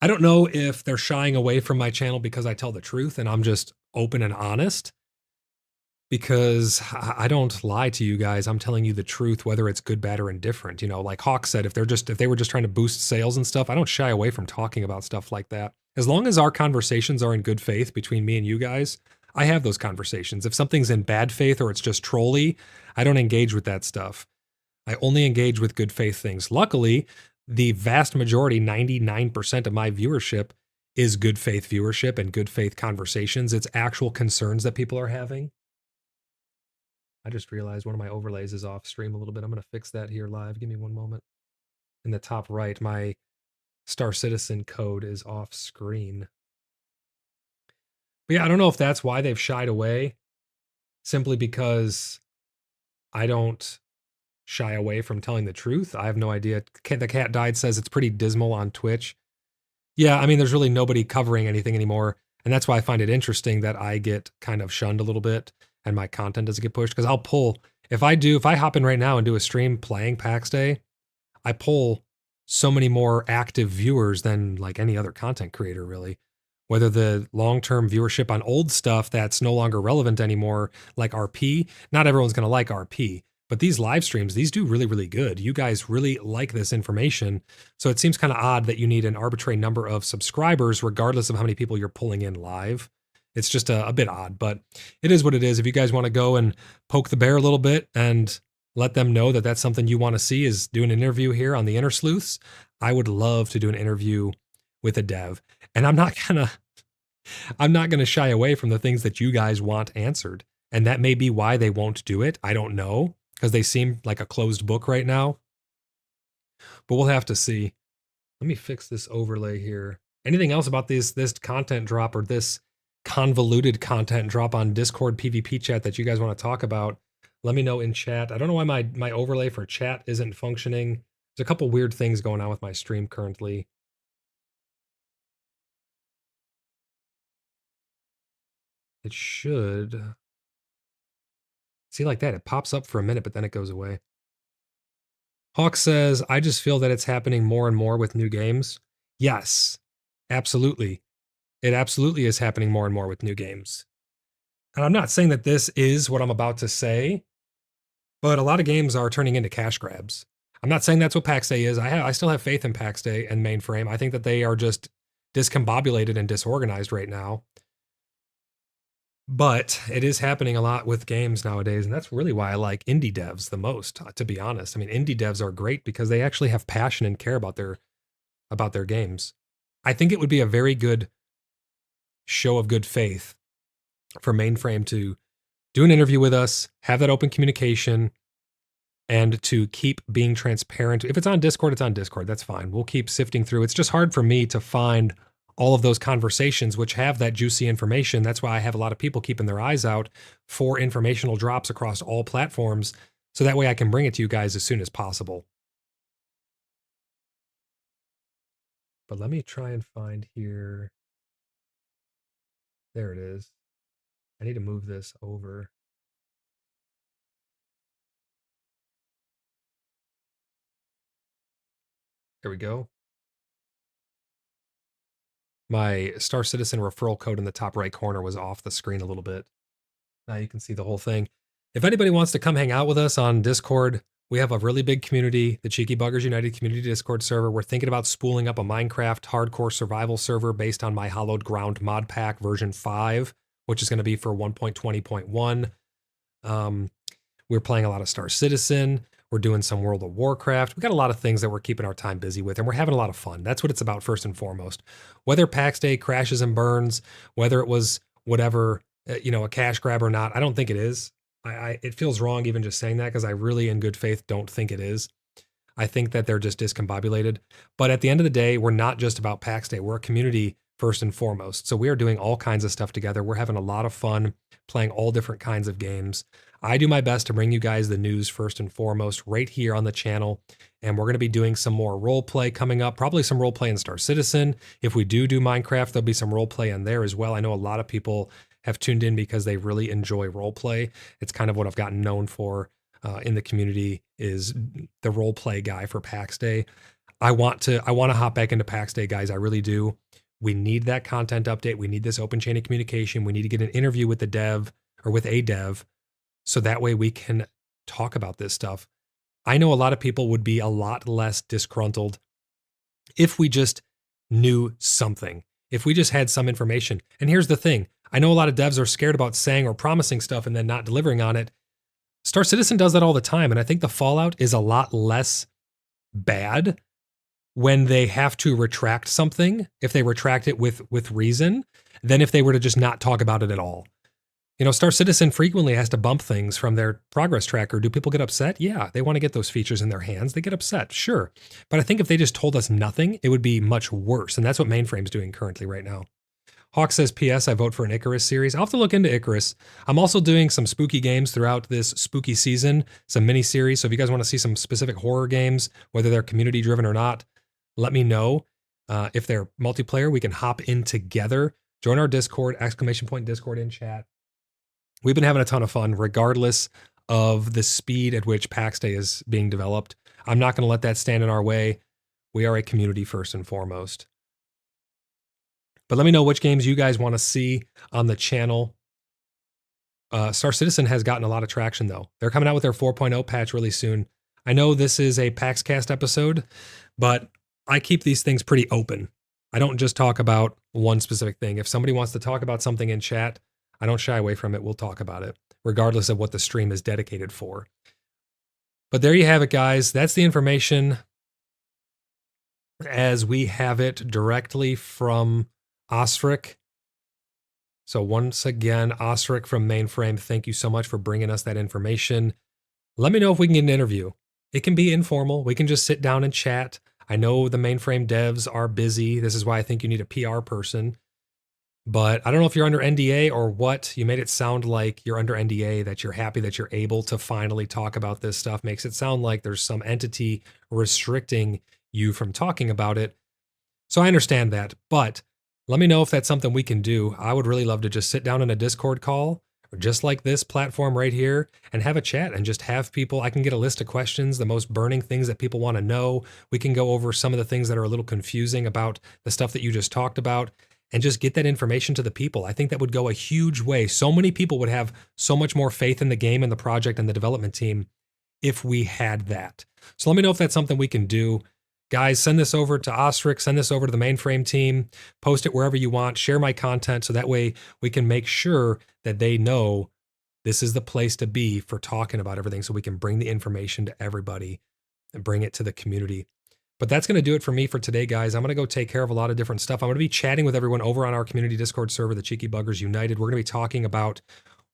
I don't know if they're shying away from my channel because I tell the truth and I'm just open and honest, because I don't lie to you guys. I'm telling you the truth, whether it's good, bad, or indifferent. You know, like Hawk said, if they were just trying to boost sales and stuff, I don't shy away from talking about stuff like that. As long as our conversations are in good faith between me and you guys, I have those conversations. If something's in bad faith or it's just trolly, I don't engage with that stuff. I only engage with good faith things. Luckily, the vast majority, 99% of my viewership is good faith viewership and good faith conversations. It's actual concerns that people are having. I just realized one of my overlays is off stream a little bit. I'm going to fix that here live. Give me one moment. In the top right, my Star Citizen code is off screen. But yeah, I don't know if that's why they've shied away, simply because I don't shy away from telling the truth. I have no idea. The Cat Died says it's pretty dismal on Twitch. Yeah, I mean, there's really nobody covering anything anymore. And that's why I find it interesting that I get kind of shunned a little bit and my content doesn't get pushed. Because I'll pull, if I hop in right now and do a stream playing PAX Day, I pull so many more active viewers than like any other content creator, really. Whether the long-term viewership on old stuff that's no longer relevant anymore, like RP, not everyone's going to like RP. But these live streams, these do really, really good. You guys really like this information. So it seems kind of odd that you need an arbitrary number of subscribers, regardless of how many people you're pulling in live. It's just a bit odd, but it is what it is. If you guys want to go and poke the bear a little bit and let them know that that's something you want to see, is do an interview here on the Inner Sleuths, I would love to do an interview with a dev. And I'm not gonna shy away from the things that you guys want answered. And that may be why they won't do it. I don't know, because they seem like a closed book right now. But we'll have to see. Let me fix this overlay here. Anything else about this content drop or this convoluted content drop on Discord PvP chat that you guys want to talk about? Let me know in chat. I don't know why my overlay for chat isn't functioning. There's a couple weird things going on with my stream currently. It should. See, like that, it pops up for a minute, but then it goes away. Hawk says, I just feel that it's happening more and more with new games. Yes, absolutely. It absolutely is happening more and more with new games. And I'm not saying that this is what I'm about to say, but a lot of games are turning into cash grabs. I'm not saying that's what PAX Day is. I still have faith in PAX Day and Mainframe. I think that they are just discombobulated and disorganized right now. But it is happening a lot with games nowadays, and that's really why I like indie devs the most, to be honest. I mean, indie devs are great because they actually have passion and care about their games. I think it would be a very good show of good faith for Mainframe to do an interview with us, have that open communication, and to keep being transparent. If it's on Discord, it's on Discord. That's fine. We'll keep sifting through. It's just hard for me to find all of those conversations which have that juicy information. That's why I have a lot of people keeping their eyes out for informational drops across all platforms, so that way I can bring it to you guys as soon as possible. But let me try and find here. There it is. I need to move this over. There we go. My Star Citizen referral code in the top right corner was off the screen a little bit. Now you can see the whole thing. If anybody wants to come hang out with us on Discord, we have a really big community, the Cheeky Buggers United Community Discord server. We're thinking about spooling up a Minecraft hardcore survival server based on my Hallowed Ground mod pack version 5, which is going to be for 1.20.1. We're playing a lot of Star Citizen. We're doing some World of Warcraft. We got a lot of things that we're keeping our time busy with, and we're having a lot of fun. That's what it's about first and foremost. Whether PAX Day crashes and burns, whether it was whatever, a cash grab or not, I don't think it is. It feels wrong even just saying that, because I really, in good faith, don't think it is. I think that they're just discombobulated. But at the end of the day, we're not just about PAX Day. We're a community first and foremost. So we are doing all kinds of stuff together. We're having a lot of fun playing all different kinds of games. I do my best to bring you guys the news first and foremost right here on the channel. And we're going to be doing some more role play coming up, probably some role play in Star Citizen. If we do Minecraft, there'll be some role play in there as well. I know a lot of people have tuned in because they really enjoy role play. It's kind of what I've gotten known for in the community, is the role play guy for PAX Day. I want to hop back into PAX Day, guys. I really do. We need that content update. We need this open chain of communication. We need to get an interview with the dev or with a dev, so that way we can talk about this stuff. I know a lot of people would be a lot less disgruntled if we just knew something, if we just had some information. And here's the thing. I know a lot of devs are scared about saying or promising stuff and then not delivering on it. Star Citizen does that all the time. And I think the fallout is a lot less bad when they have to retract something, if they retract it with reason, than if they were to just not talk about it at all. You know, Star Citizen frequently has to bump things from their progress tracker. Do people get upset? Yeah, they want to get those features in their hands. They get upset, sure. But I think if they just told us nothing, it would be much worse. And that's what Mainframe's doing currently right now. Hawk says, P.S. I vote for an Icarus series. I'll have to look into Icarus. I'm also doing some spooky games throughout this spooky season, some mini series. So if you guys want to see some specific horror games, whether they're community driven or not, let me know. If they're multiplayer, we can hop in together. Join our Discord, !Discord in chat. We've been having a ton of fun, regardless of the speed at which PAX Day is being developed. I'm not going to let that stand in our way. We are a community first and foremost. But let me know which games you guys want to see on the channel. Star Citizen has gotten a lot of traction, though. They're coming out with their 4.0 patch really soon. I know this is a PaxCast episode, but I keep these things pretty open. I don't just talk about one specific thing. If somebody wants to talk about something in chat, I don't shy away from it. We'll talk about it, regardless of what the stream is dedicated for. But there you have it, guys. That's the information as we have it directly from Osric. So once again, Osric from Mainframe, thank you so much for bringing us that information. Let me know if we can get an interview. It can be informal. We can just sit down and chat. I know the Mainframe devs are busy. This is why I think you need a PR person. But I don't know if you're under NDA or what. You made it sound like you're under NDA, that you're happy that you're able to finally talk about this stuff. Makes it sound like there's some entity restricting you from talking about it. So I understand that, but let me know if that's something we can do. I would really love to just sit down in a Discord call, or just like this platform right here, and have a chat and just have people. I can get a list of questions, the most burning things that people want to know. We can go over some of the things that are a little confusing about the stuff that you just talked about, and just get that information to the people. I think that would go a huge way. So many people would have so much more faith in the game and the project and the development team if we had that. So let me know if that's something we can do. Guys, send this over to Osric, send this over to the Mainframe team, post it wherever you want, share my content so that way we can make sure that they know this is the place to be for talking about everything, so we can bring the information to everybody and bring it to the community. But that's going to do it for me for today, guys. I'm going to go take care of a lot of different stuff. I'm going to be chatting with everyone over on our community Discord server, the Cheeky Buggers United. We're going to be talking about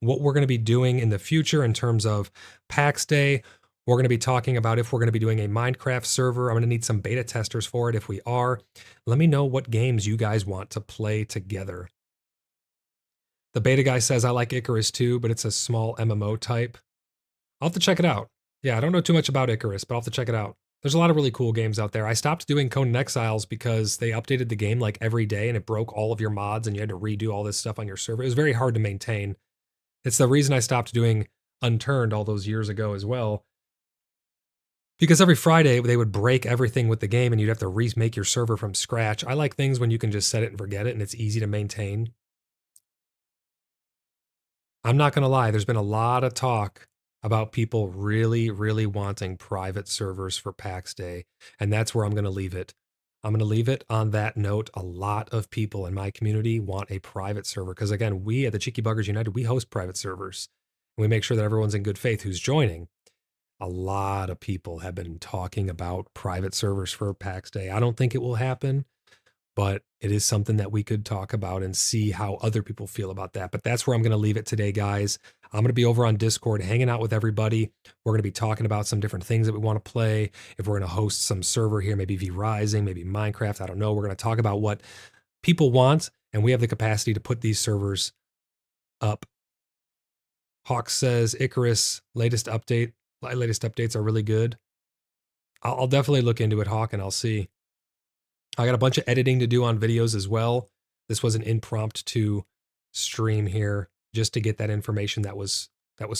what we're going to be doing in the future in terms of PAX Day. We're going to be talking about if we're going to be doing a Minecraft server. I'm going to need some beta testers for it if we are. Let me know what games you guys want to play together. The beta guy says, I like Icarus too, but it's a small MMO type. I'll have to check it out. Yeah, I don't know too much about Icarus, but I'll have to check it out. There's a lot of really cool games out there. I stopped doing Conan Exiles because they updated the game like every day and it broke all of your mods and you had to redo all this stuff on your server. It was very hard to maintain. It's the reason I stopped doing Unturned all those years ago as well. Because every Friday they would break everything with the game and you'd have to remake your server from scratch. I like things when you can just set it and forget it and it's easy to maintain. I'm not going to lie, there's been a lot of talk about people really, really wanting private servers for PAX Day. And that's where I'm going to leave it. I'm going to leave it on that note. A lot of people in my community want a private server because, again, we at the Cheeky Buggers United, we host private servers. And we make sure that everyone's in good faith who's joining. A lot of people have been talking about private servers for PAX Day. I don't think it will happen, but it is something that we could talk about and see how other people feel about that. But that's where I'm going to leave it today, guys. I'm going to be over on Discord hanging out with everybody. We're going to be talking about some different things that we want to play. If we're going to host some server here, maybe V Rising, maybe Minecraft, I don't know. We're going to talk about what people want, and we have the capacity to put these servers up. Hawk says, Icarus, latest updates are really good. I'll definitely look into it, Hawk, and I'll see. I got a bunch of editing to do on videos as well. This was an impromptu stream here just to get that information that was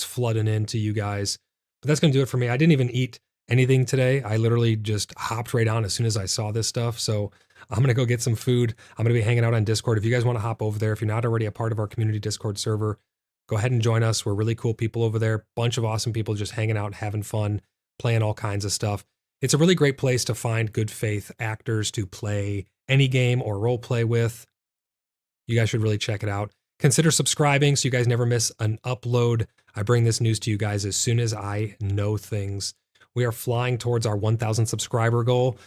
flooding into you guys. But that's going to do it for me. I didn't even eat anything today. I literally just hopped right on as soon as I saw this stuff. So I'm going to go get some food. I'm going to be hanging out on Discord. If you guys want to hop over there, if you're not already a part of our community Discord server, go ahead and join us. We're really cool people over there. Bunch of awesome people just hanging out, having fun, playing all kinds of stuff. It's a really great place to find good faith actors to play any game or role play with. You guys should really check it out. Consider subscribing so you guys never miss an upload. I bring this news to you guys as soon as I know things. We are flying towards our 1,000 subscriber goal,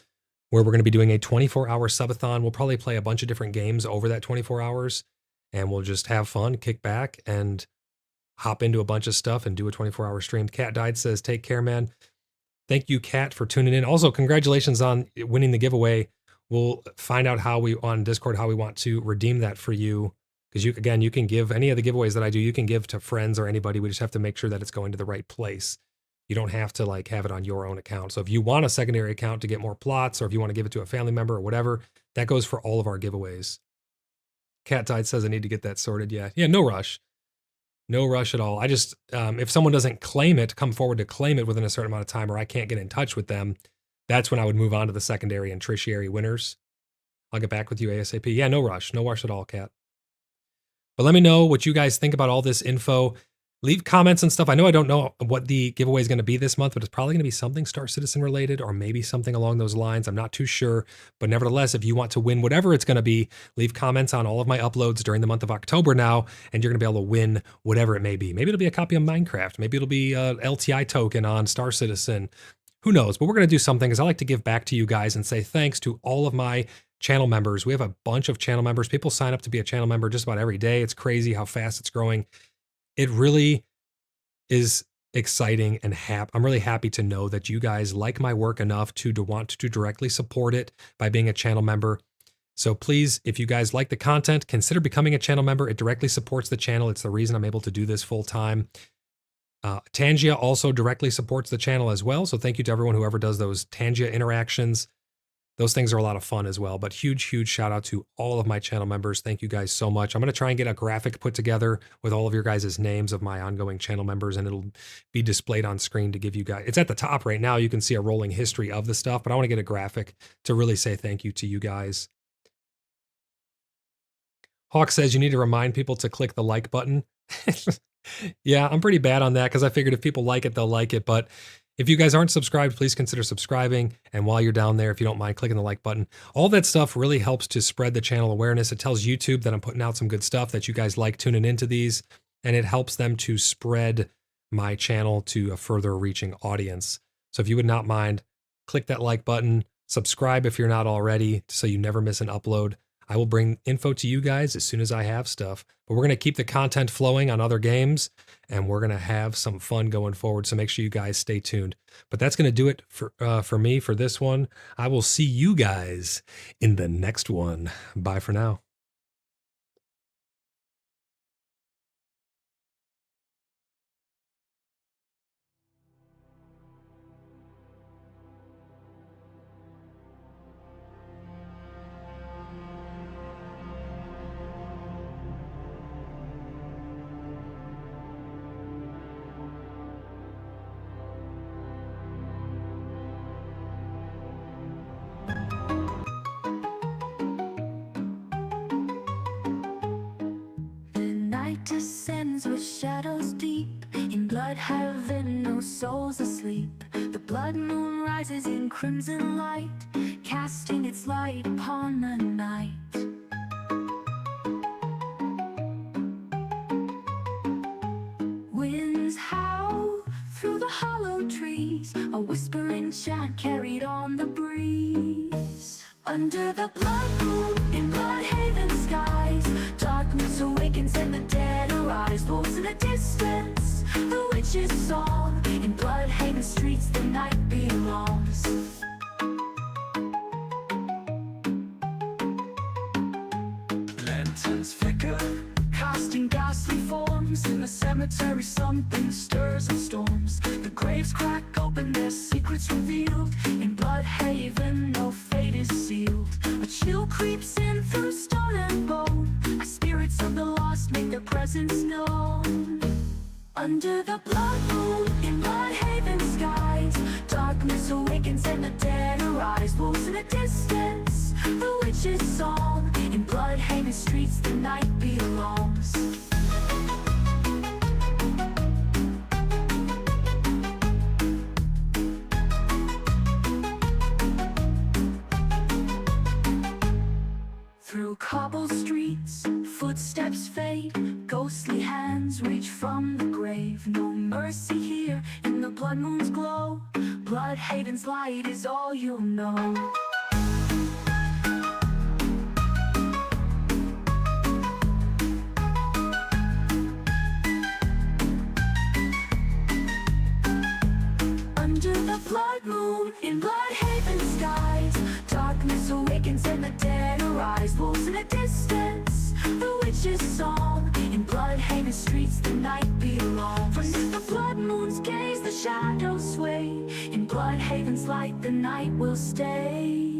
where we're going to be doing a 24-hour subathon. We'll probably play a bunch of different games over that 24 hours, and we'll just have fun, kick back, and hop into a bunch of stuff and do a 24-hour stream. Cat Died says, take care, man. Thank you, Kat, for tuning in. Also, congratulations on winning the giveaway. We'll find out on Discord how we want to redeem that for you. Because you can give any of the giveaways that I do, you can give to friends or anybody. We just have to make sure that it's going to the right place. You don't have to have it on your own account. So if you want a secondary account to get more plots, or if you want to give it to a family member or whatever, that goes for all of our giveaways. Cat Tide says I need to get that sorted. Yeah, no rush. No rush at all. I just, if someone doesn't come forward to claim it within a certain amount of time, or I can't get in touch with them, that's when I would move on to the secondary and tertiary winners. I'll get back with you ASAP. Yeah, no rush at all, Kat. But let me know what you guys think about all this info. Leave comments and stuff. I know I don't know what the giveaway is going to be this month, but it's probably going to be something Star Citizen related, or maybe something along those lines. I'm not too sure. But nevertheless, if you want to win whatever it's going to be, leave comments on all of my uploads during the month of October now, and you're going to be able to win whatever it may be. Maybe it'll be a copy of Minecraft. Maybe it'll be a LTI token on Star Citizen. Who knows? But we're going to do something, because I like to give back to you guys and say thanks to all of my channel members. We have a bunch of channel members. People sign up to be a channel member just about every day. It's crazy how fast it's growing. It really is exciting, and I'm really happy to know that you guys like my work enough to want to directly support it by being a channel member. So please, if you guys like the content, consider becoming a channel member. It directly supports the channel. It's the reason I'm able to do this full time. Tangia also directly supports the channel as well. So thank you to everyone whoever does those Tangia interactions. Those things are a lot of fun as well. But huge shout out to all of my channel members. Thank you guys so much. I'm going to try and get a graphic put together with all of your guys' names of my ongoing channel members, and it'll be displayed on screen to give you guys. It's at the top right now. You can see a rolling history of the stuff, but I want to get a graphic to really say thank you to you guys. Hawk says you need to remind people to click the like button. Yeah, I'm pretty bad on that, because I figured if people like it, they'll like it. But if you guys aren't subscribed, please consider subscribing. And while you're down there, if you don't mind clicking the like button, all that stuff really helps to spread the channel awareness. It tells YouTube that I'm putting out some good stuff, that you guys like tuning into these, and it helps them to spread my channel to a further reaching audience. So if you would not mind, click that like button, subscribe if you're not already, so you never miss an upload. I will bring info to you guys as soon as I have stuff. But we're going to keep the content flowing on other games, and we're going to have some fun going forward. So make sure you guys stay tuned. But that's going to do it for me for this one. I will see you guys in the next one. Bye for now. Descends with shadows deep, in blood heaven, no souls asleep. The blood moon rises in crimson light, casting its light upon the night. Winds howl through the hollow trees, a whispering chant carried on the breeze. Under the blood moon, in Bloodhaven skies, darkness awakens and the dead arise. Wolves in the distance, the witch's song. In Bloodhaven streets the night belongs. Lanterns flicker, casting ghastly forms. In the cemetery something stirs and storms. The graves crack open, their secrets revealed. In Bloodhaven no fate is sealed. A chill creeps in through stone and bone, as spirits of the lost make their presence known. Under the blood moon, in Bloodhaven skies, darkness awakens and the dead arise. Wolves in the distance, the witch's song. In Bloodhaven streets the night belongs. Through cobbled streets, footsteps fade, ghostly hands reach from the grave. No mercy here in the blood moon's glow. Bloodhaven's light is all you'll know. Under the blood moon, in Bloodhaven skies, darkness awakens and the dead arise. Wolves in the distance, the witch's song. In Bloodhaven streets the night belongs. Beneath the blood moon's gaze the shadows sway. In Bloodhaven's light the night will stay.